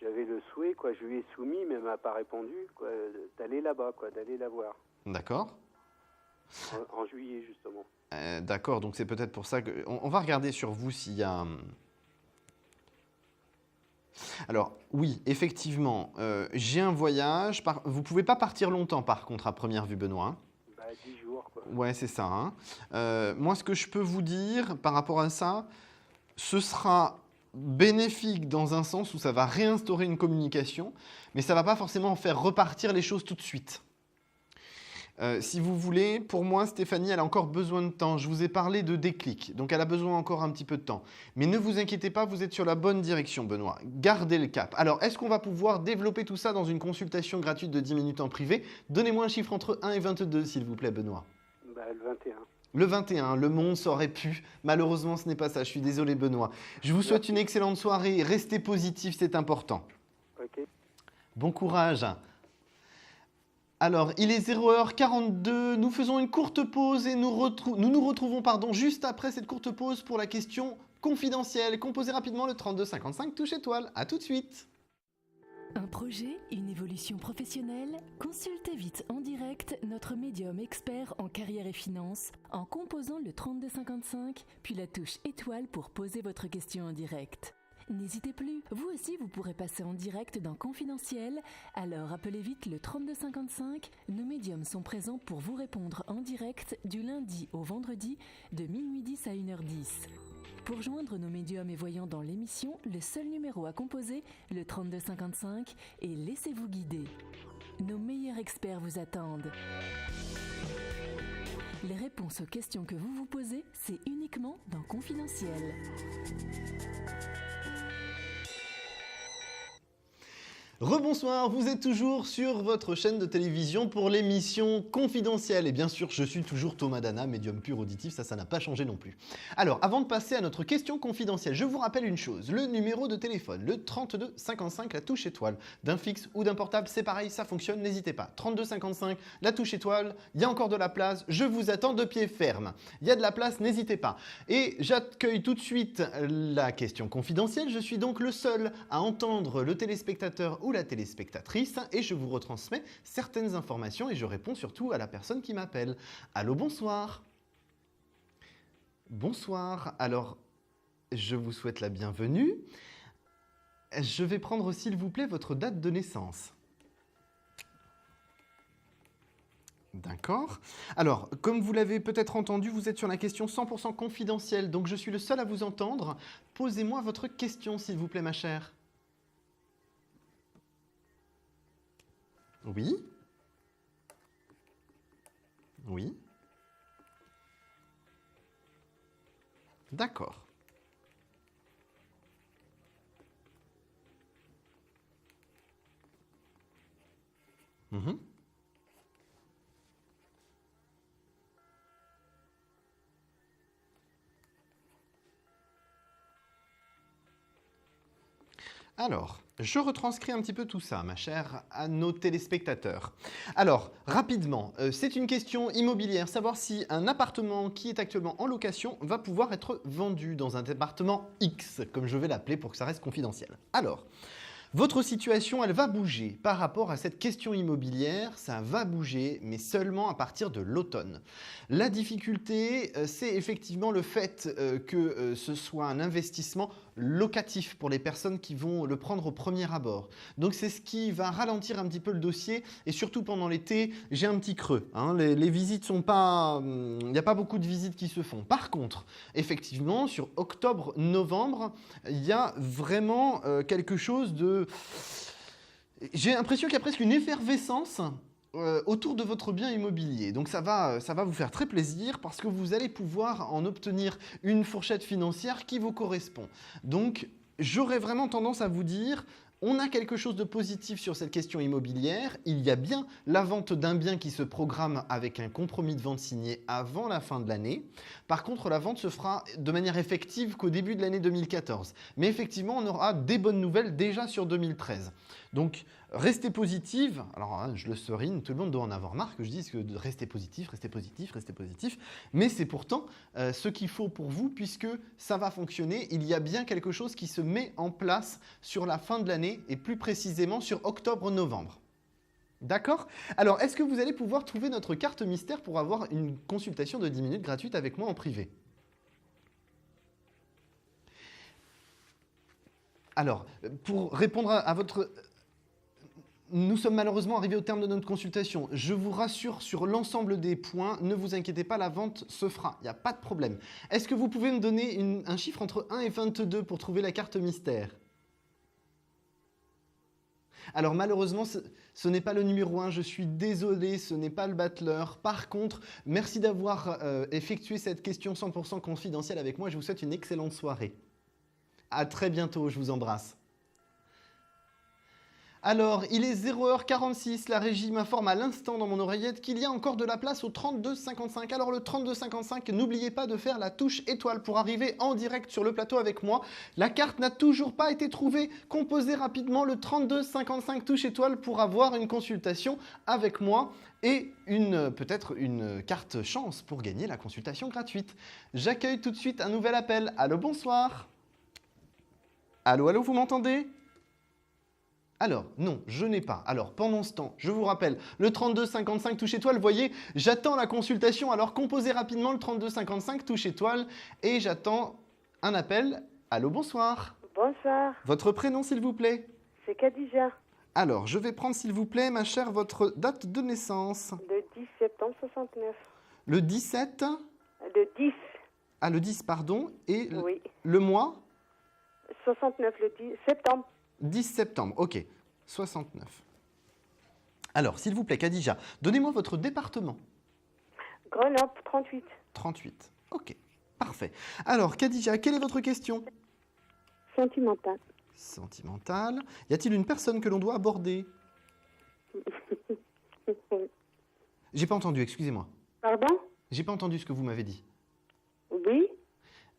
j'avais le souhait, quoi, je lui ai soumis, mais elle m'a pas répondu, quoi, d'aller là-bas, quoi, d'aller la voir. D'accord. En juillet, justement. D'accord, donc c'est peut-être pour ça que... On va regarder sur vous s'il y a... Alors, oui, effectivement, j'ai un voyage. Vous ne pouvez pas partir longtemps, par contre, à première vue, Benoît. Hein. Bah, 10 jours, quoi. Ouais, c'est ça. Hein. Moi, ce que je peux vous dire par rapport à ça, ce sera bénéfique dans un sens où ça va réinstaurer une communication, mais ça ne va pas forcément faire repartir les choses tout de suite. Si vous voulez, pour moi, Stéphanie, elle a encore besoin de temps. Je vous ai parlé de déclic, donc elle a besoin encore un petit peu de temps. Mais ne vous inquiétez pas, vous êtes sur la bonne direction, Benoît. Gardez le cap. Alors, est-ce qu'on va pouvoir développer tout ça dans une consultation gratuite de 10 minutes en privé? Donnez-moi un chiffre entre 1 et 22, s'il vous plaît, Benoît. Bah, le 21. Le 21, le monde s'aurait pu. Malheureusement, ce n'est pas ça. Je suis désolé, Benoît. Je vous souhaite une excellente soirée. Restez positif, c'est important. Ok. Bon courage. Alors, il est 0h42, nous faisons une courte pause et nous nous retrouvons juste après cette courte pause pour la question confidentielle. Composez rapidement le 3255 touche étoile. À tout de suite. Un projet, une évolution professionnelle? Consultez vite en direct notre médium expert en carrière et finance en composant le 3255 puis la touche étoile pour poser votre question en direct. N'hésitez plus, vous aussi vous pourrez passer en direct dans Confidentiel, alors appelez vite le 3255, nos médiums sont présents pour vous répondre en direct du lundi au vendredi de minuit 10 à 1h10. Pour joindre nos médiums et voyants dans l'émission, le seul numéro à composer, le 3255, et laissez-vous guider. Nos meilleurs experts vous attendent. Les réponses aux questions que vous vous posez, c'est uniquement dans Confidentiel. Rebonsoir, vous êtes toujours sur votre chaîne de télévision pour l'émission Confidentielle. Et bien sûr, je suis toujours Thomas Dana, médium pur auditif, ça n'a pas changé non plus. Alors, avant de passer à notre question confidentielle, je vous rappelle une chose. Le numéro de téléphone, le 3255, la touche étoile, d'un fixe ou d'un portable, c'est pareil, ça fonctionne, n'hésitez pas. 3255, la touche étoile, il y a encore de la place, je vous attends de pied ferme. Il y a de la place, n'hésitez pas. Et j'accueille tout de suite la question confidentielle. Je suis donc le seul à entendre le téléspectateur ou la téléspectatrice et je vous retransmets certaines informations et je réponds surtout à la personne qui m'appelle. Allô, bonsoir. Bonsoir. Alors, je vous souhaite la bienvenue. Je vais prendre, s'il vous plaît, votre date de naissance. D'accord. Alors, comme vous l'avez peut-être entendu, vous êtes sur la question 100% confidentielle, donc je suis le seul à vous entendre. Posez-moi votre question, s'il vous plaît, ma chère. Oui. Oui. D'accord. Mhm. Alors, je retranscris un petit peu tout ça, ma chère, à nos téléspectateurs. Alors, rapidement, c'est une question immobilière, savoir si un appartement qui est actuellement en location va pouvoir être vendu dans un département X, comme je vais l'appeler pour que ça reste confidentiel. Alors, votre situation, elle va bouger par rapport à cette question immobilière, ça va bouger, mais seulement à partir de l'automne. La difficulté, c'est effectivement le fait que ce soit un investissement locatif pour les personnes qui vont le prendre au premier abord. Donc c'est ce qui va ralentir un petit peu le dossier et surtout pendant l'été, j'ai un petit creux. Hein. Les visites sont pas... Il n'y a pas beaucoup de visites qui se font. Par contre, effectivement, sur octobre-novembre, il y a vraiment quelque chose de... J'ai l'impression qu'il y a presque une effervescence autour de votre bien immobilier. Donc ça va vous faire très plaisir parce que vous allez pouvoir en obtenir une fourchette financière qui vous correspond. Donc j'aurais vraiment tendance à vous dire, on a quelque chose de positif sur cette question immobilière. Il y a bien la vente d'un bien qui se programme avec un compromis de vente signé avant la fin de l'année. Par contre, la vente se fera de manière effective qu'au début de l'année 2014. Mais effectivement, on aura des bonnes nouvelles déjà sur 2013. Donc, restez positive. Alors, hein, je le serine, tout le monde doit en avoir marre que je dise que de rester positif, rester positif, rester positif. Mais c'est pourtant ce qu'il faut pour vous puisque ça va fonctionner. Il y a bien quelque chose qui se met en place sur la fin de l'année et plus précisément sur octobre-novembre. D'accord? Alors, est-ce que vous allez pouvoir trouver notre carte mystère pour avoir une consultation de 10 minutes gratuite avec moi en privé? Alors, pour répondre à votre... Nous sommes malheureusement arrivés au terme de notre consultation. Je vous rassure sur l'ensemble des points, ne vous inquiétez pas, la vente se fera, il n'y a pas de problème. Est-ce que vous pouvez me donner un chiffre entre 1 et 22 pour trouver la carte mystère? Alors malheureusement, ce n'est pas le numéro 1, je suis désolé, ce n'est pas le battleur. Par contre, merci d'avoir effectué cette question 100% confidentielle avec moi. Je vous souhaite une excellente soirée. À très bientôt, je vous embrasse. Alors, il est 0h46, la régie m'informe à l'instant dans mon oreillette qu'il y a encore de la place au 3255. Alors le 3255, n'oubliez pas de faire la touche étoile pour arriver en direct sur le plateau avec moi. La carte n'a toujours pas été trouvée. Composez rapidement le 3255 touche étoile pour avoir une consultation avec moi et peut-être une carte chance pour gagner la consultation gratuite. J'accueille tout de suite un nouvel appel. Allô, bonsoir. Allô, allô, vous m'entendez ? Alors, non, je n'ai pas. Alors, pendant ce temps, je vous rappelle, le 3255 touche étoile, voyez, j'attends la consultation. Alors, composez rapidement le 3255 touche étoile et j'attends un appel. Allô, bonsoir. Bonsoir, Votre prénom, s'il vous plaît? c'est Khadija, Alors, je vais prendre, s'il vous plaît, ma chère, votre date de naissance. le 10 septembre 69. Le 17 Le 10, Ah, le 10, pardon. Et oui. le mois 69, le 10 septembre. 10 septembre, ok. 69. Alors, s'il vous plaît, Khadija, donnez-moi votre département. Grenoble, 38. 38. Ok, parfait. Alors, Khadija, quelle est votre question? Sentimental. Sentimentale. Y a-t-il une personne que l'on doit aborder? J'ai pas entendu, excusez-moi. Pardon? J'ai pas entendu ce que vous m'avez dit. Oui.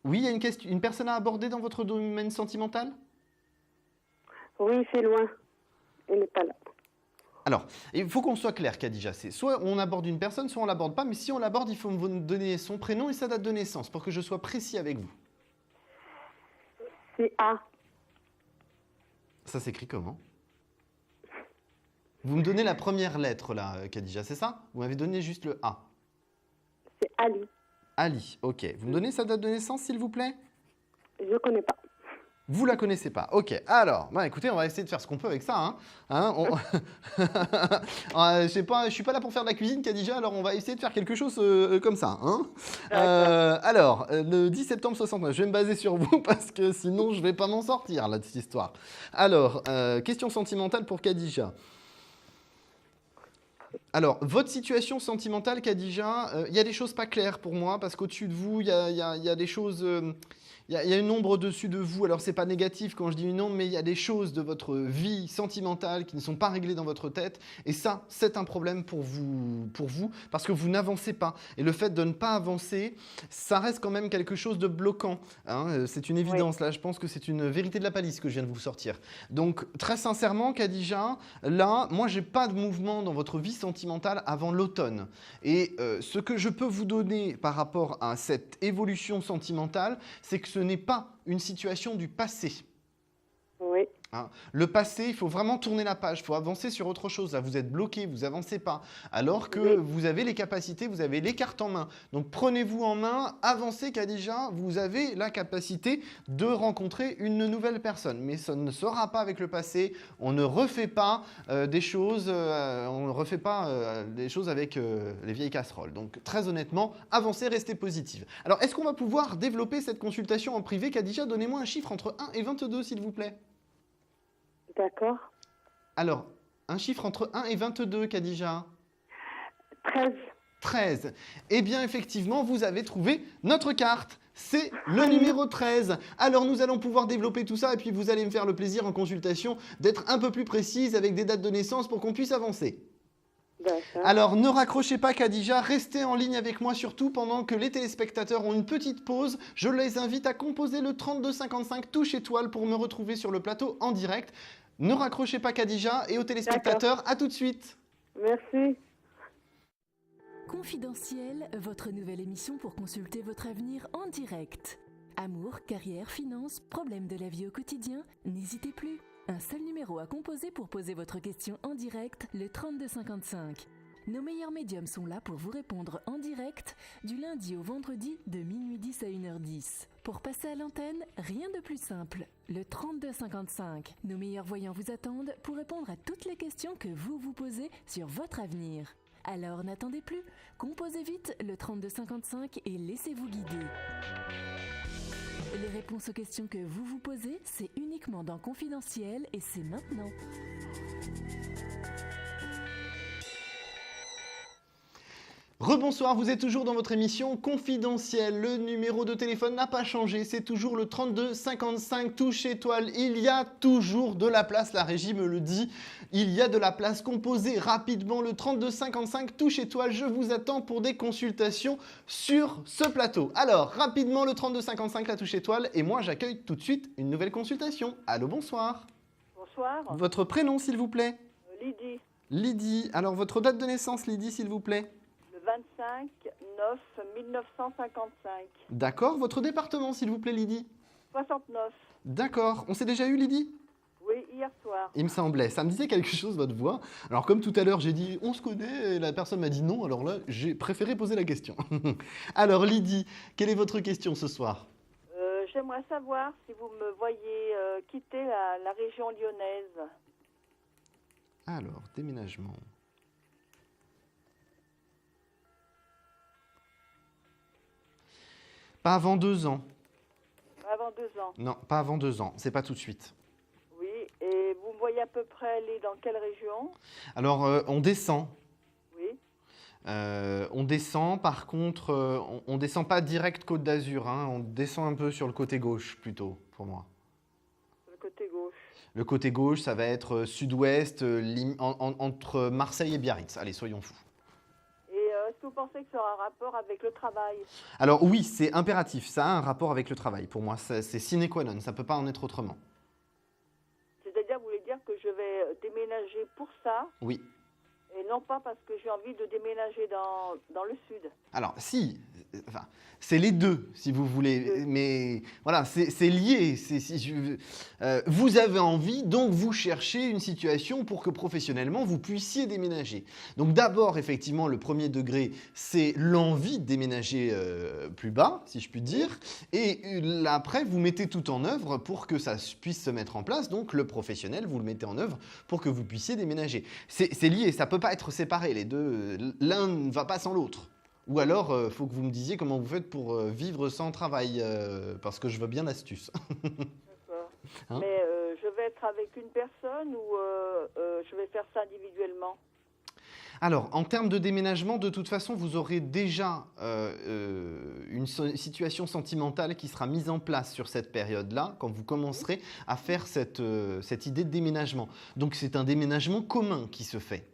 Oui, il y a une personne à aborder dans votre domaine sentimental? Oui, c'est loin. Elle n'est pas là. Alors, il faut qu'on soit clair, Khadija. C'est soit on aborde une personne, soit on l'aborde pas. Mais si on l'aborde, il faut me donner son prénom et sa date de naissance pour que je sois précis avec vous. C'est A. Ça s'écrit comment? Vous me donnez la première lettre, là, Khadija, c'est ça? Vous m'avez donné juste le A. C'est Ali. Ali, ok. Vous me donnez sa date de naissance, s'il vous plaît? Je ne connais pas. Vous la connaissez pas. Ok. Alors, bah, écoutez, on va essayer de faire ce qu'on peut avec ça. Je sais pas, je suis pas là pour faire de la cuisine, Khadija. Alors, on va essayer de faire quelque chose comme ça. Alors, le 10 septembre 69. Je vais me baser sur vous parce que sinon, je vais pas m'en sortir là de cette histoire. Alors, question sentimentale pour Khadija. Alors, votre situation sentimentale, Khadija, il y a des choses pas claires pour moi parce qu'au-dessus de vous, il y a des choses... Il y a une ombre au-dessus de vous. Alors, c'est pas négatif quand je dis une ombre, mais il y a des choses de votre vie sentimentale qui ne sont pas réglées dans votre tête. Et ça, c'est un problème pour vous, parce que vous n'avancez pas. Et le fait de ne pas avancer, ça reste quand même quelque chose de bloquant. Hein. C'est une évidence. Là, je pense que c'est une vérité de la palisse que je viens de vous sortir. Donc, très sincèrement, Khadija, là, moi, j'ai pas de mouvement dans votre vie sentimentale avant l'automne. Et ce que je peux vous donner par rapport à cette évolution sentimentale, c'est que ce n'est pas une situation du passé. Oui. Hein. Le passé, il faut vraiment tourner la page, il faut avancer sur autre chose. Là, vous êtes bloqué, vous avancez pas. Alors que vous avez les capacités, vous avez les cartes en main. Donc prenez-vous en main, avancez Khadija, vous avez la capacité de rencontrer une nouvelle personne. Mais ça ne sera pas avec le passé. On ne refait pas des choses, des choses avec les vieilles casseroles. Donc très honnêtement, avancez, restez positive. Alors est-ce qu'on va pouvoir développer cette consultation en privé, Khadija? Donnez-moi un chiffre entre 1 et 22, s'il vous plaît. D'accord. Alors, un chiffre entre 1 et 22, Khadija? 13. 13. Eh bien, effectivement, vous avez trouvé notre carte. C'est le numéro 13. Alors, nous allons pouvoir développer tout ça et puis vous allez me faire le plaisir en consultation d'être un peu plus précise avec des dates de naissance pour qu'on puisse avancer. D'accord. Alors, ne raccrochez pas, Khadija. Restez en ligne avec moi, surtout pendant que les téléspectateurs ont une petite pause. Je les invite à composer le 3255 touche étoile pour me retrouver sur le plateau en direct. Ne raccrochez pas, Khadija, et aux téléspectateurs, à tout de suite. Merci. Confidentiel, votre nouvelle émission pour consulter votre avenir en direct. Amour, carrière, finances, problèmes de la vie au quotidien, n'hésitez plus. Un seul numéro à composer pour poser votre question en direct, le 3255. Nos meilleurs médiums sont là pour vous répondre en direct du lundi au vendredi de minuit 10 à 1h10. Pour passer à l'antenne, rien de plus simple. Le 3255. Nos meilleurs voyants vous attendent pour répondre à toutes les questions que vous vous posez sur votre avenir. Alors n'attendez plus, composez vite le 3255 et laissez-vous guider. Les réponses aux questions que vous vous posez, c'est uniquement dans Confidentiel et c'est maintenant. Rebonsoir, vous êtes toujours dans votre émission Confidentielle. Le numéro de téléphone n'a pas changé, c'est toujours le 3255 touche étoile. Il y a toujours de la place, la régie me le dit. Il y a de la place, composez rapidement le 3255 touche étoile. Je vous attends pour des consultations sur ce plateau. Alors, rapidement le 3255 la touche étoile et moi j'accueille tout de suite une nouvelle consultation. Allô, bonsoir. Bonsoir. Votre prénom s'il vous plaît? Lydie, Lydie. Alors votre date de naissance Lydie s'il vous plaît? le 25/9/1955. D'accord. Votre département, s'il vous plaît, Lydie? 69. D'accord. On s'est déjà eu, Lydie? Oui, hier soir. Il me semblait. Ça me disait quelque chose, votre voix. Alors, comme tout à l'heure, j'ai dit « on se connaît » et la personne m'a dit non. Alors là, j'ai préféré poser la question. Alors, Lydie, quelle est votre question ce soir? J'aimerais savoir si vous me voyez quitter la région lyonnaise. Alors, déménagement. Pas avant 2 ans. Avant 2 ans. Non, pas avant 2 ans. C'est pas tout de suite. Oui, et vous me voyez à peu près aller dans quelle région? Alors, on descend. Oui. On descend, par contre, on descend pas direct Côte d'Azur. Hein, on descend un peu sur le côté gauche, plutôt, pour moi. Le côté gauche. Le côté gauche, ça va être sud-ouest, entre Marseille et Biarritz. Allez, soyons fous. Est-ce que vous pensez que ça aura un rapport avec le travail? Alors oui, c'est impératif. Ça a un rapport avec le travail. Pour moi, c'est sine qua non. Ça ne peut pas en être autrement. C'est-à-dire, vous voulez dire que je vais déménager pour ça? Oui. Et non pas parce que j'ai envie de déménager dans le sud. Alors, si, enfin, c'est les deux, si vous voulez, mais voilà, c'est lié. Vous avez envie, donc vous cherchez une situation pour que professionnellement, vous puissiez déménager. Donc d'abord, effectivement, le premier degré, c'est l'envie de déménager plus bas, si je puis dire, et après, vous mettez tout en œuvre pour que ça puisse se mettre en place. Donc le professionnel, vous le mettez en œuvre pour que vous puissiez déménager. C'est lié, ça ne peut pas être séparé, les deux, l'un ne va pas sans l'autre. Ou alors, il faut que vous me disiez comment vous faites pour vivre sans travail, parce que je veux bien l'astuce. D'accord. Hein? Mais je vais être avec une personne ou je vais faire ça individuellement? Alors, en termes de déménagement, de toute façon, vous aurez déjà une situation sentimentale qui sera mise en place sur cette période-là, quand vous commencerez à faire cette idée de déménagement. Donc, c'est un déménagement commun qui se fait.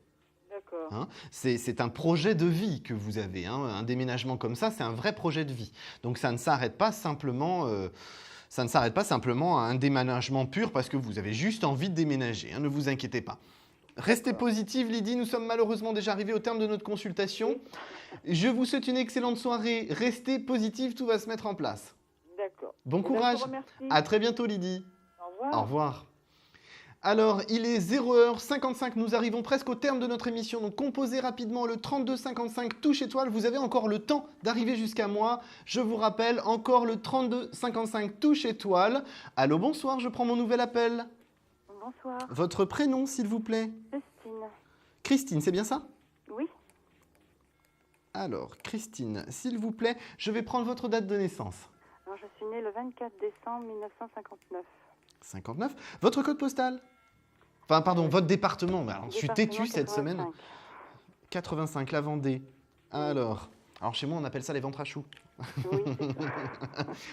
D'accord. Hein, c'est un projet de vie que vous avez. Hein. Un déménagement comme ça, c'est un vrai projet de vie. Donc, ça ne s'arrête pas simplement à un déménagement pur parce que vous avez juste envie de déménager. Hein, ne vous inquiétez pas. Restez positive, Lydie. Nous sommes malheureusement déjà arrivés au terme de notre consultation. Je vous souhaite une excellente soirée. Restez positive, tout va se mettre en place. D'accord. Bon Eh ben, courage. je vous remercie. À très bientôt, Lydie. Au revoir. Au revoir. Alors, il est 0h55, nous arrivons presque au terme de notre émission, donc composez rapidement le 3255 touche étoile, vous avez encore le temps d'arriver jusqu'à moi. Je vous rappelle, encore le 3255 touche étoile. Allô, bonsoir, je prends mon nouvel appel. Bonsoir, Votre prénom, s'il vous plaît? Christine. Christine, c'est bien ça? Oui, Alors, Christine, s'il vous plaît, je vais prendre votre date de naissance. alors je suis née le 24 décembre 1959. 59. Votre code postal? Enfin, pardon, votre département. Mais alors, je suis Département têtu cette 85. semaine. 85, la Vendée. Alors chez moi, on appelle ça les ventres à choux. Oui, c'est ça.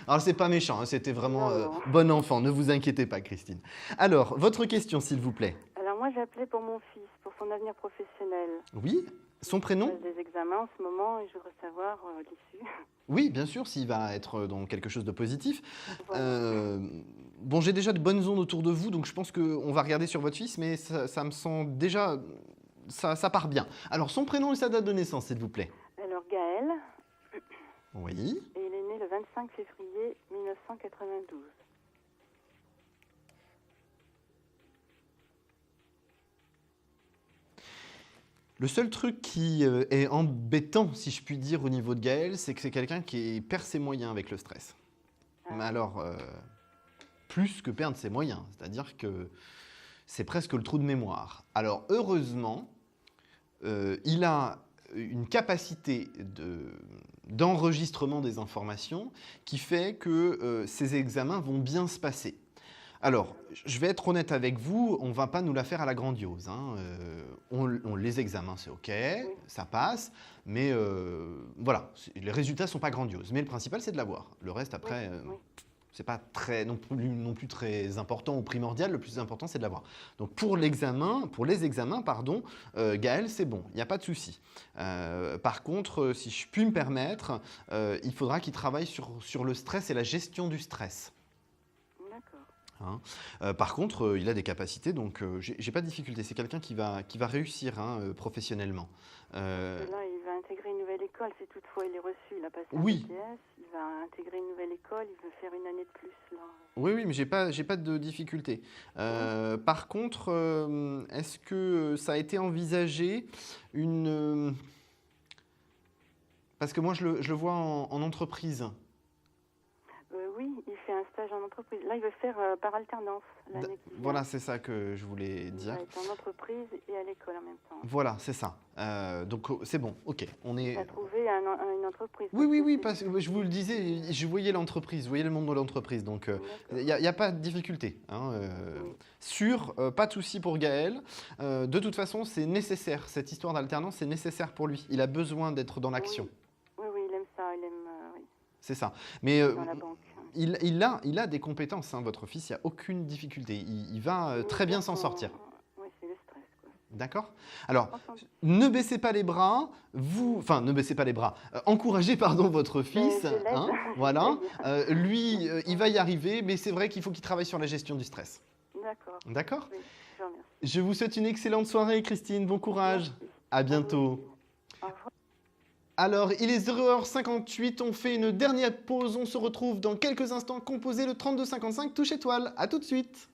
Alors, c'est pas méchant, hein, c'était vraiment Non, non. bon enfant, ne vous inquiétez pas, Christine. Alors, votre question, s'il vous plaît. Alors moi j'ai appelé pour mon fils, pour son avenir professionnel. Oui, son prénom? Il passe des examens en ce moment et je voudrais savoir l'issue. Oui, bien sûr, s'il va être dans quelque chose de positif. Voilà. Bon, j'ai déjà de bonnes ondes autour de vous, donc je pense qu'on va regarder sur votre fils, mais ça me semble déjà... Ça part bien. Alors, son prénom et sa date de naissance, s'il vous plaît. Alors Gaël, Oui. et il est né le 25 février 1992. Le seul truc qui est embêtant, si je puis dire, au niveau de Gaël, c'est que c'est quelqu'un qui perd ses moyens avec le stress. Mais alors, plus que perdre ses moyens, c'est-à-dire que c'est presque le trou de mémoire. Alors, heureusement, il a une capacité d'enregistrement des informations qui fait que ces examens vont bien se passer. Alors, je vais être honnête avec vous, on ne va pas nous la faire à la grandiose. Hein. Les examens, c'est OK, ça passe, mais voilà, les résultats ne sont pas grandioses. Mais le principal, c'est de l'avoir. Le reste, après, c'est pas non plus très important ou primordial. Le plus important, c'est de l'avoir. Donc, pour les examens, Gaël, c'est bon, il n'y a pas de souci. Par contre, si je puis me permettre, il faudra qu'il travaille sur le stress et la gestion du stress. Hein. Par contre, il a des capacités, donc j'ai pas de difficulté. C'est quelqu'un qui va réussir professionnellement. Et là, il va intégrer une nouvelle école, si toutefois il est reçu. Il a passé un Oui. BTS, il va intégrer une nouvelle école, il veut faire une année de plus. Là. Oui, mais j'ai pas de difficulté. Par contre, est-ce que ça a été envisagé parce que moi, je le vois en entreprise. Oui, il fait un stage en entreprise. Là, il veut faire par alternance l'année qui vient. Voilà, c'est ça que je voulais dire. Il va être en entreprise et à l'école en même temps. Voilà, c'est ça. Donc, c'est bon, OK. Il a trouvé une entreprise. Oui, parce que je vous le disais, je voyais l'entreprise, je voyais le monde de l'entreprise. Donc, il n'y a pas de difficulté. Hein, pas de souci pour Gaël. De toute façon, c'est nécessaire. Cette histoire d'alternance, c'est nécessaire pour lui. Il a besoin d'être dans l'action. Oui, il aime ça. Oui. C'est ça. Mais Dans la banque. il a des compétences, hein, votre fils, il n'y a aucune difficulté. Il va très bien s'en sortir. Oui, c'est le stress. Quoi. D'accord? Alors, ne baissez pas les bras, encouragez votre fils. Hein, voilà. Lui, il va y arriver, mais c'est vrai qu'il faut qu'il travaille sur la gestion du stress. D'accord. D'accord? Oui, je vous remercie. Je vous souhaite une excellente soirée, Christine. Bon courage. Merci. À bientôt. Au revoir. Alors, il est 0h58, on fait une dernière pause, on se retrouve dans quelques instants, composez le 3255 touche étoile. À tout de suite.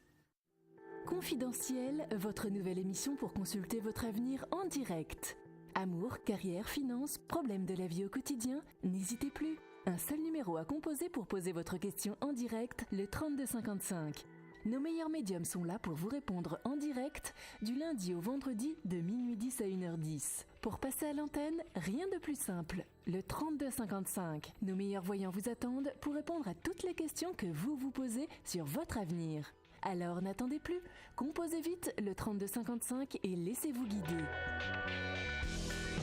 Confidentiel, votre nouvelle émission pour consulter votre avenir en direct. Amour, carrière, finances, problèmes de la vie au quotidien, n'hésitez plus. Un seul numéro à composer pour poser votre question en direct, le 3255. Nos meilleurs médiums sont là pour vous répondre en direct du lundi au vendredi de minuit 10 à 1h10. Pour passer à l'antenne, rien de plus simple. Le 3255. Nos meilleurs voyants vous attendent pour répondre à toutes les questions que vous vous posez sur votre avenir. Alors n'attendez plus, composez vite le 3255 et laissez-vous guider.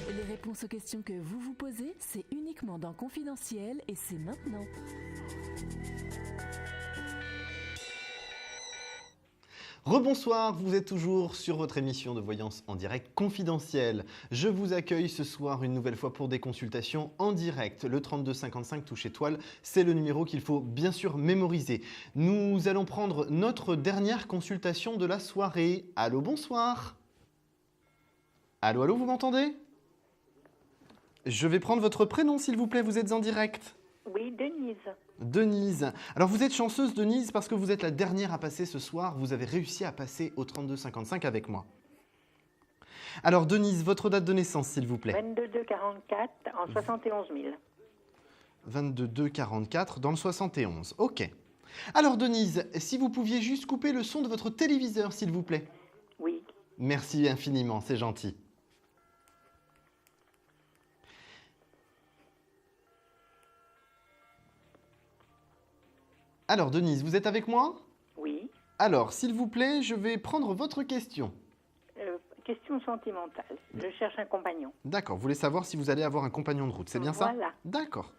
Les réponses aux questions que vous vous posez, c'est uniquement dans Confidentiel et c'est maintenant. Rebonsoir, vous êtes toujours sur votre émission de voyance en direct confidentielle. Je vous accueille ce soir une nouvelle fois pour des consultations en direct. Le 3255 touche étoile, c'est le numéro qu'il faut bien sûr mémoriser. Nous allons prendre notre dernière consultation de la soirée. Allô, bonsoir. Allô, allô, vous m'entendez? Je vais prendre votre prénom s'il vous plaît, vous êtes en direct. Oui, Denise. Denise. Alors vous êtes chanceuse Denise parce que vous êtes la dernière à passer ce soir. Vous avez réussi à passer au 3255 avec moi. Alors Denise, votre date de naissance s'il vous plaît. 22-44 en 71 000. 22-44 dans le 71. Ok. Alors Denise, si vous pouviez juste couper le son de votre téléviseur s'il vous plaît. Oui. Merci infiniment, c'est gentil. Alors Denise, vous êtes avec moi? Oui. Alors, s'il vous plaît, je vais prendre votre question. Question sentimentale. Je cherche un compagnon. D'accord, vous voulez savoir si vous allez avoir un compagnon de route, c'est bien ça? Voilà. D'accord.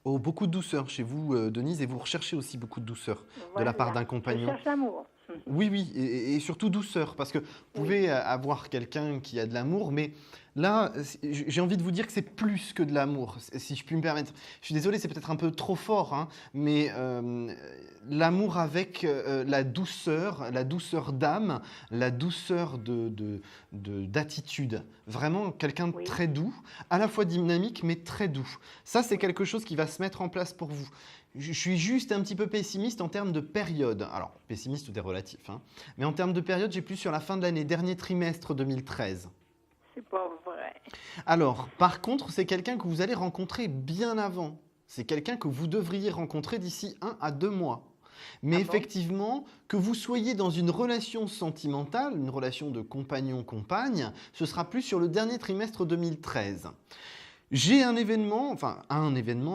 Oh, beaucoup de douceur chez vous, Denise, et vous recherchez aussi beaucoup de douceur de la part d'un Je compagnon. cherche l'amour. Oui, oui, et surtout douceur, parce que vous pouvez avoir quelqu'un qui a de l'amour, mais là, j'ai envie de vous dire que c'est plus que de l'amour, si je puis me permettre. Je suis désolé, c'est peut-être un peu trop fort, hein, mais l'amour avec la douceur d'âme, la douceur d'attitude. Vraiment quelqu'un de très doux, à la fois dynamique, mais très doux. Ça, c'est quelque chose qui va se mettre en place pour vous. Je suis juste un petit peu pessimiste en termes de période. Alors, pessimiste, tout est relatif, hein. Mais en termes de période, j'ai plus sur la fin de l'année, dernier trimestre 2013. C'est pas vrai. Alors, par contre, c'est quelqu'un que vous allez rencontrer bien avant. C'est quelqu'un que vous devriez rencontrer d'ici 1 à 2 mois. Mais effectivement, que vous soyez dans une relation sentimentale, une relation de compagnon-compagne, ce sera plus sur le dernier trimestre 2013. J'ai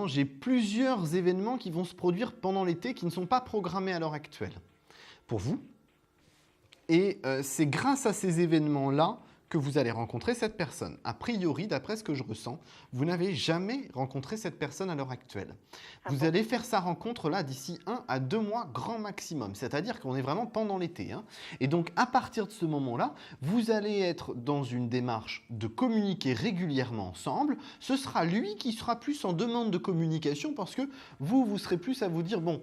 j'ai plusieurs événements qui vont se produire pendant l'été qui ne sont pas programmés à l'heure actuelle pour vous. Et c'est grâce à ces événements-là que vous allez rencontrer cette personne. A priori, d'après ce que je ressens, vous n'avez jamais rencontré cette personne à l'heure actuelle. Vous allez faire sa rencontre là d'ici 1 à 2 mois grand maximum, c'est-à-dire qu'on est vraiment pendant l'été, hein. Et donc à partir de ce moment-là, vous allez être dans une démarche de communiquer régulièrement ensemble. Ce sera lui qui sera plus en demande de communication parce que vous serez plus à vous dire, bon,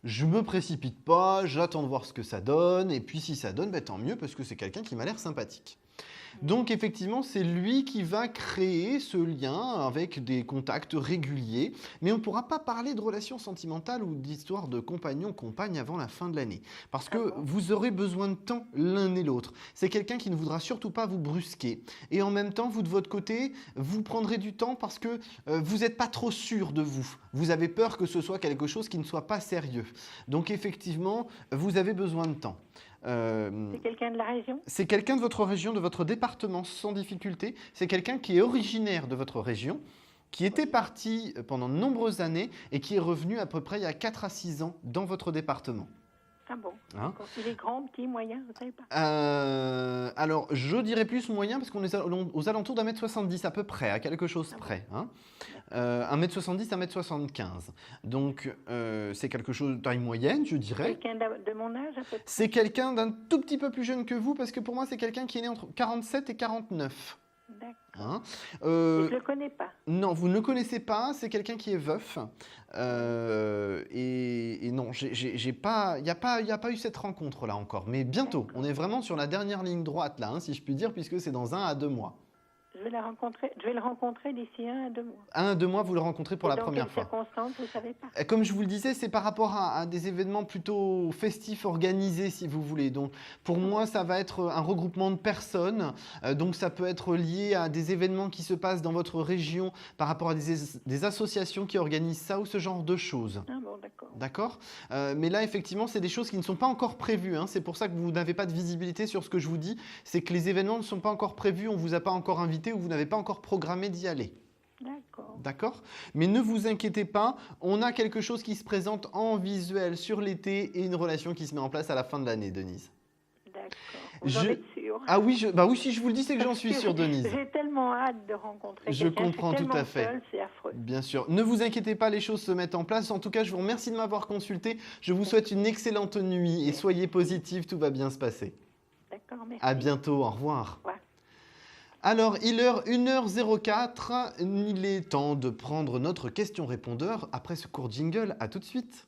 je me précipite pas, j'attends de voir ce que ça donne, et puis si ça donne, ben, tant mieux parce que c'est quelqu'un qui m'a l'air sympathique. Donc effectivement, c'est lui qui va créer ce lien avec des contacts réguliers, mais on ne pourra pas parler de relations sentimentales ou d'histoire de compagnon-compagne avant la fin de l'année, parce que vous aurez besoin de temps l'un et l'autre. C'est quelqu'un qui ne voudra surtout pas vous brusquer, et en même temps, vous de votre côté, vous prendrez du temps parce que vous n'êtes pas trop sûr de vous. Vous avez peur que ce soit quelque chose qui ne soit pas sérieux. Donc effectivement, vous avez besoin de temps. C'est quelqu'un de la région? C'est quelqu'un de votre région, de votre département, sans difficulté. C'est quelqu'un qui est originaire de votre région, qui était parti pendant de nombreuses années et qui est revenu à peu près il y a 4 à 6 ans dans votre département. Ah bon? Hein? Il est grand, petit, moyen, vous ne savez pas? Alors, je dirais plus moyen parce qu'on est aux alentours d'1m70 à peu près, à quelque chose près. Hein. 1m70, 1m75. Donc, c'est quelque chose de taille moyenne, je dirais. Quelqu'un de mon âge à peu près? C'est quelqu'un d'un tout petit peu plus jeune que vous parce que pour moi, c'est quelqu'un qui est né entre 47 et 49. D'accord. Hein, je ne le connais pas. Non, vous ne le connaissez pas, c'est quelqu'un qui est veuf. Et non, il n'y a pas eu cette rencontre-là encore. Mais bientôt, on est vraiment sur la dernière ligne droite, là, hein, si je puis dire, puisque c'est dans 1 à 2 mois. Je vais le rencontrer d'ici 1 à 2 mois. 1 à 2 mois, vous le rencontrez pour la première fois. Dans quelles circonstances, vous ne savez pas? Comme je vous le disais, c'est par rapport à des événements plutôt festifs, organisés, si vous voulez. Donc, pour moi, ça va être un regroupement de personnes. Donc, ça peut être lié à des événements qui se passent dans votre région par rapport à des associations qui organisent ça ou ce genre de choses. Ah bon, d'accord. D'accord. Mais là, effectivement, c'est des choses qui ne sont pas encore prévues, hein. C'est pour ça que vous n'avez pas de visibilité sur ce que je vous dis. C'est que les événements ne sont pas encore prévus, on ne vous a pas encore invité ou vous n'avez pas encore programmé d'y aller. D'accord. D'accord ? Mais ne vous inquiétez pas, on a quelque chose qui se présente en visuel sur l'été et une relation qui se met en place à la fin de l'année, Denise. D'accord. Vous en êtes sûr? Ah oui, oui, si je vous le dis, c'est que j'en suis sûr, Denise. J'ai tellement hâte de rencontrer Je quelqu'un. comprends Je suis tout à tellement fait. seule, c'est affreux. Bien sûr. Ne vous inquiétez pas, les choses se mettent en place. En tout cas, je vous remercie de m'avoir consulté. Je vous souhaite une excellente nuit et soyez positifs, tout va bien se passer. D'accord, merci. À bientôt, au revoir. Ouais. Alors, il est 1h04, il est temps de prendre notre question-répondeur après ce court jingle. À tout de suite.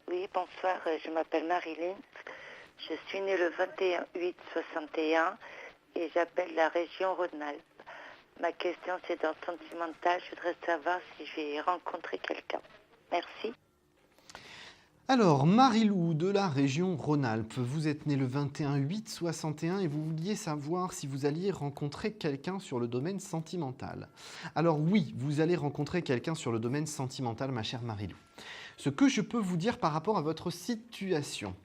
Oui, bonsoir, je m'appelle Marilyn. Je suis née le 21/8/61 et j'appelle la région Rhône-Alpes. Ma question, c'est dans le sentimental. Je voudrais savoir si je vais rencontrer quelqu'un. Merci. Alors, Marilou de la région Rhône-Alpes, vous êtes née le 21/8/61 et vous vouliez savoir si vous alliez rencontrer quelqu'un sur le domaine sentimental. Alors oui, vous allez rencontrer quelqu'un sur le domaine sentimental, ma chère Marilou. Ce que je peux vous dire par rapport à votre situation,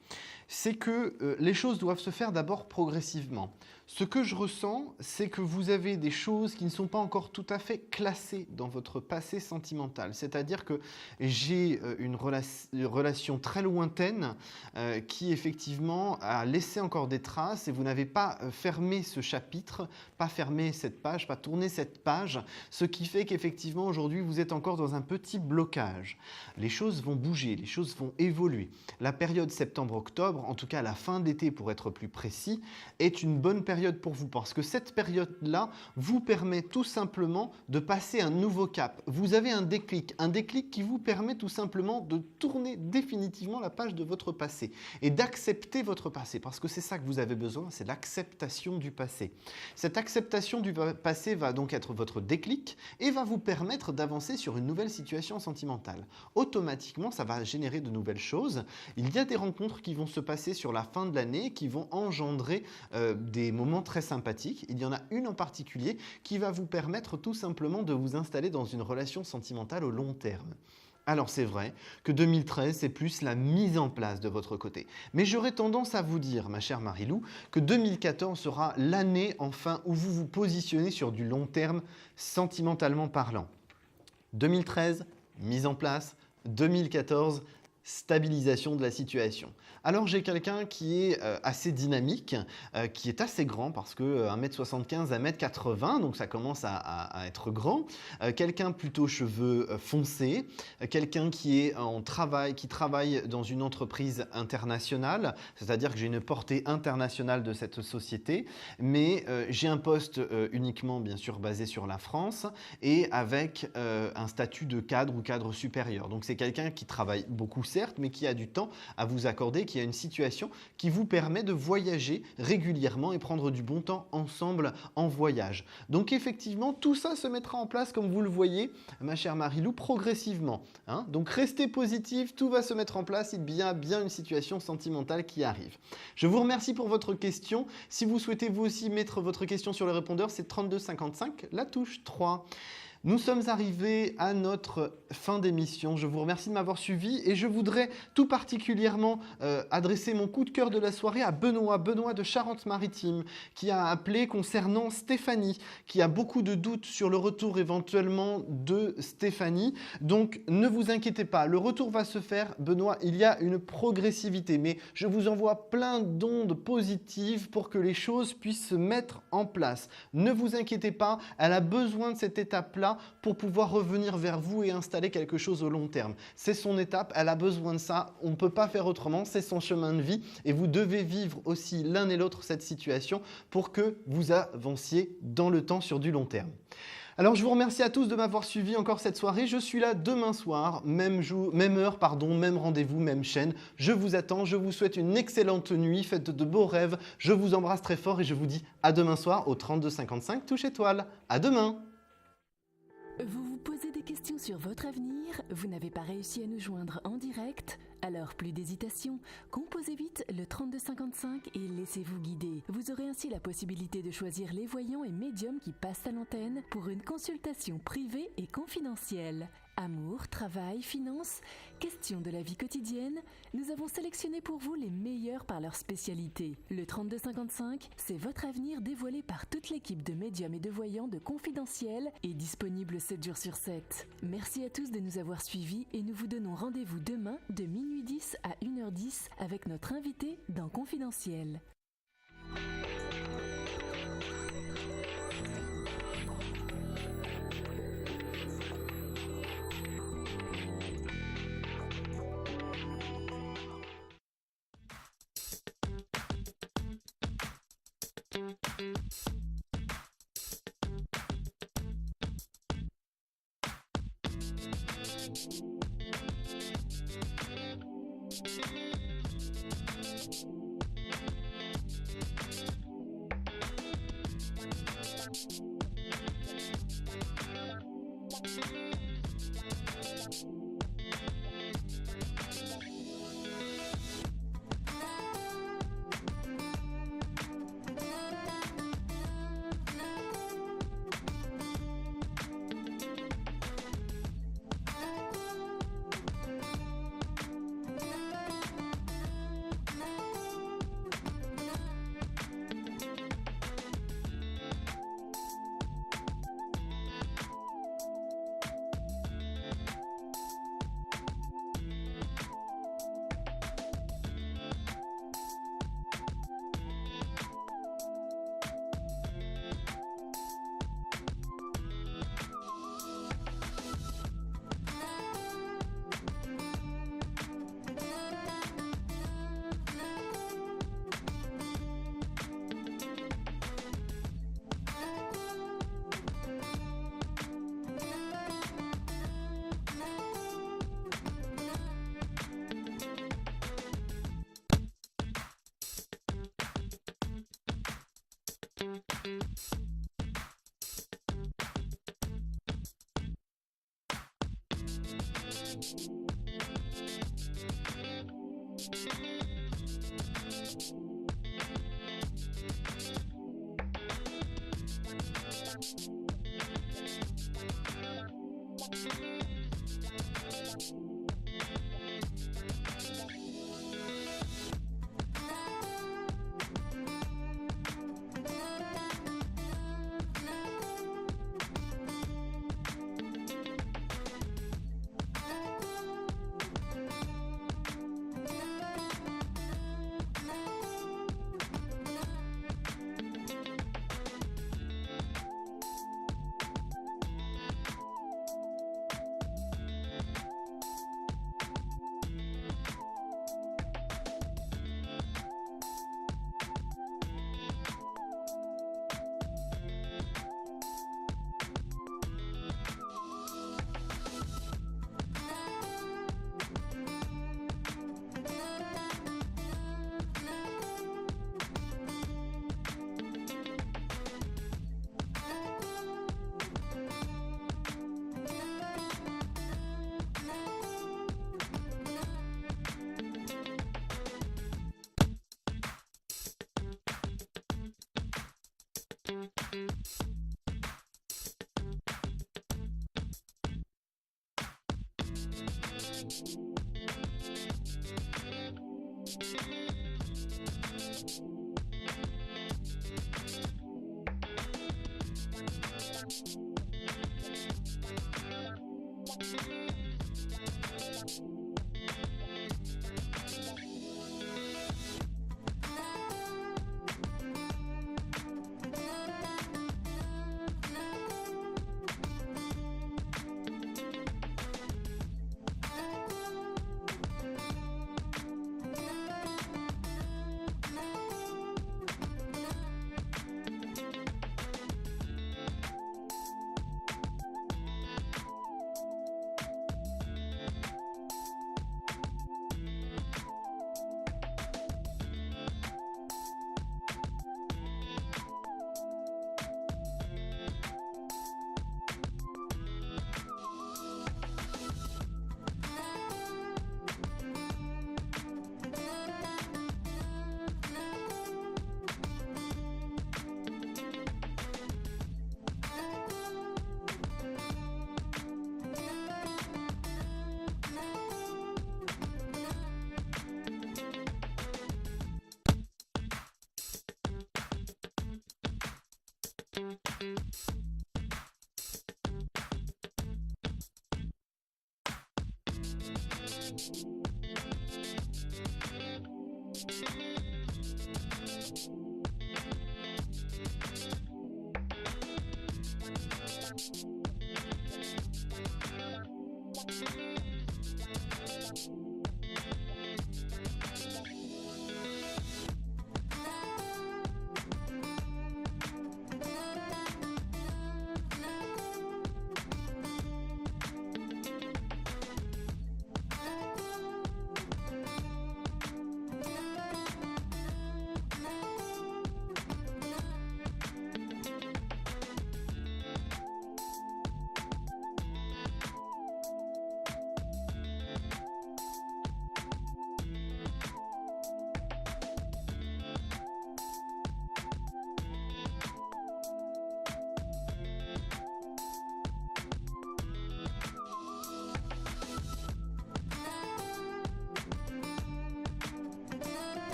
c'est que les choses doivent se faire d'abord progressivement. Ce que je ressens, c'est que vous avez des choses qui ne sont pas encore tout à fait classées dans votre passé sentimental. C'est-à-dire que j'ai une relation très lointaine qui effectivement a laissé encore des traces et vous n'avez pas fermé ce chapitre, pas fermé cette page, pas tourné cette page, ce qui fait qu'effectivement aujourd'hui vous êtes encore dans un petit blocage. Les choses vont bouger, les choses vont évoluer. La période septembre-octobre, en tout cas la fin d'été pour être plus précis, est une bonne période pour vous parce que cette période-là vous permet tout simplement de passer un nouveau cap. Vous avez un déclic qui vous permet tout simplement de tourner définitivement la page de votre passé et d'accepter votre passé parce que c'est ça que vous avez besoin, c'est l'acceptation du passé. Cette acceptation du passé va donc être votre déclic et va vous permettre d'avancer sur une nouvelle situation sentimentale. Automatiquement, ça va générer de nouvelles choses. Il y a des rencontres qui vont se passer sur la fin de l'année qui vont engendrer des moments très sympathiques. Il y en a une en particulier qui va vous permettre tout simplement de vous installer dans une relation sentimentale au long terme. Alors c'est vrai que 2013, c'est plus la mise en place de votre côté. Mais j'aurais tendance à vous dire, ma chère Marilou, que 2014 sera l'année enfin où vous vous positionnez sur du long terme sentimentalement parlant. 2013, mise en place. 2014, stabilisation de la situation. Alors j'ai quelqu'un qui est assez dynamique, qui est assez grand parce que 1m75, 1m80, donc ça commence à être grand. Quelqu'un plutôt cheveux foncés, quelqu'un qui travaille dans une entreprise internationale, c'est-à-dire que j'ai une portée internationale de cette société, mais j'ai un poste uniquement bien sûr basé sur la France et avec un statut de cadre ou cadre supérieur. Donc c'est quelqu'un qui travaille beaucoup certes, mais qui a du temps à vous accorder, qui a une situation qui vous permet de voyager régulièrement et prendre du bon temps ensemble en voyage. Donc effectivement, tout ça se mettra en place, comme vous le voyez, ma chère Marilou, progressivement. Hein. Donc restez positif, tout va se mettre en place, il y a bien une situation sentimentale qui arrive. Je vous remercie pour votre question. Si vous souhaitez vous aussi mettre votre question sur le répondeur, c'est 3255, la touche 3. Nous sommes arrivés à notre fin d'émission. Je vous remercie de m'avoir suivi et je voudrais tout particulièrement adresser mon coup de cœur de la soirée à Benoît de Charente-Maritime, qui a appelé concernant Stéphanie, qui a beaucoup de doutes sur le retour éventuellement de Stéphanie. Donc ne vous inquiétez pas, le retour va se faire. Benoît, il y a une progressivité, mais je vous envoie plein d'ondes positives pour que les choses puissent se mettre en place. Ne vous inquiétez pas, elle a besoin de cette étape-là pour pouvoir revenir vers vous et installer quelque chose au long terme. C'est son étape, elle a besoin de ça, on ne peut pas faire autrement, c'est son chemin de vie et vous devez vivre aussi l'un et l'autre cette situation pour que vous avanciez dans le temps sur du long terme. Alors je vous remercie à tous de m'avoir suivi encore cette soirée. Je suis là demain soir, même heure, même rendez-vous, même chaîne. Je vous attends, je vous souhaite une excellente nuit, faites de beaux rêves. Je vous embrasse très fort et je vous dis à demain soir au 3255 touche étoile. À demain. Vous vous posez des questions sur votre avenir? Vous n'avez pas réussi à nous joindre en direct? Alors plus d'hésitation, composez vite le 3255 et laissez-vous guider. Vous aurez ainsi la possibilité de choisir les voyants et médiums qui passent à l'antenne pour une consultation privée et confidentielle. Amour, travail, finances, questions de la vie quotidienne, nous avons sélectionné pour vous les meilleurs par leur spécialité. Le 3255, c'est votre avenir dévoilé par toute l'équipe de médiums et de voyants de Confidentiel et disponible 7 jours sur 7. Merci à tous de nous avoir suivis et nous vous donnons rendez-vous demain de minuit 10 à 1h10 avec notre invité dans Confidentiel.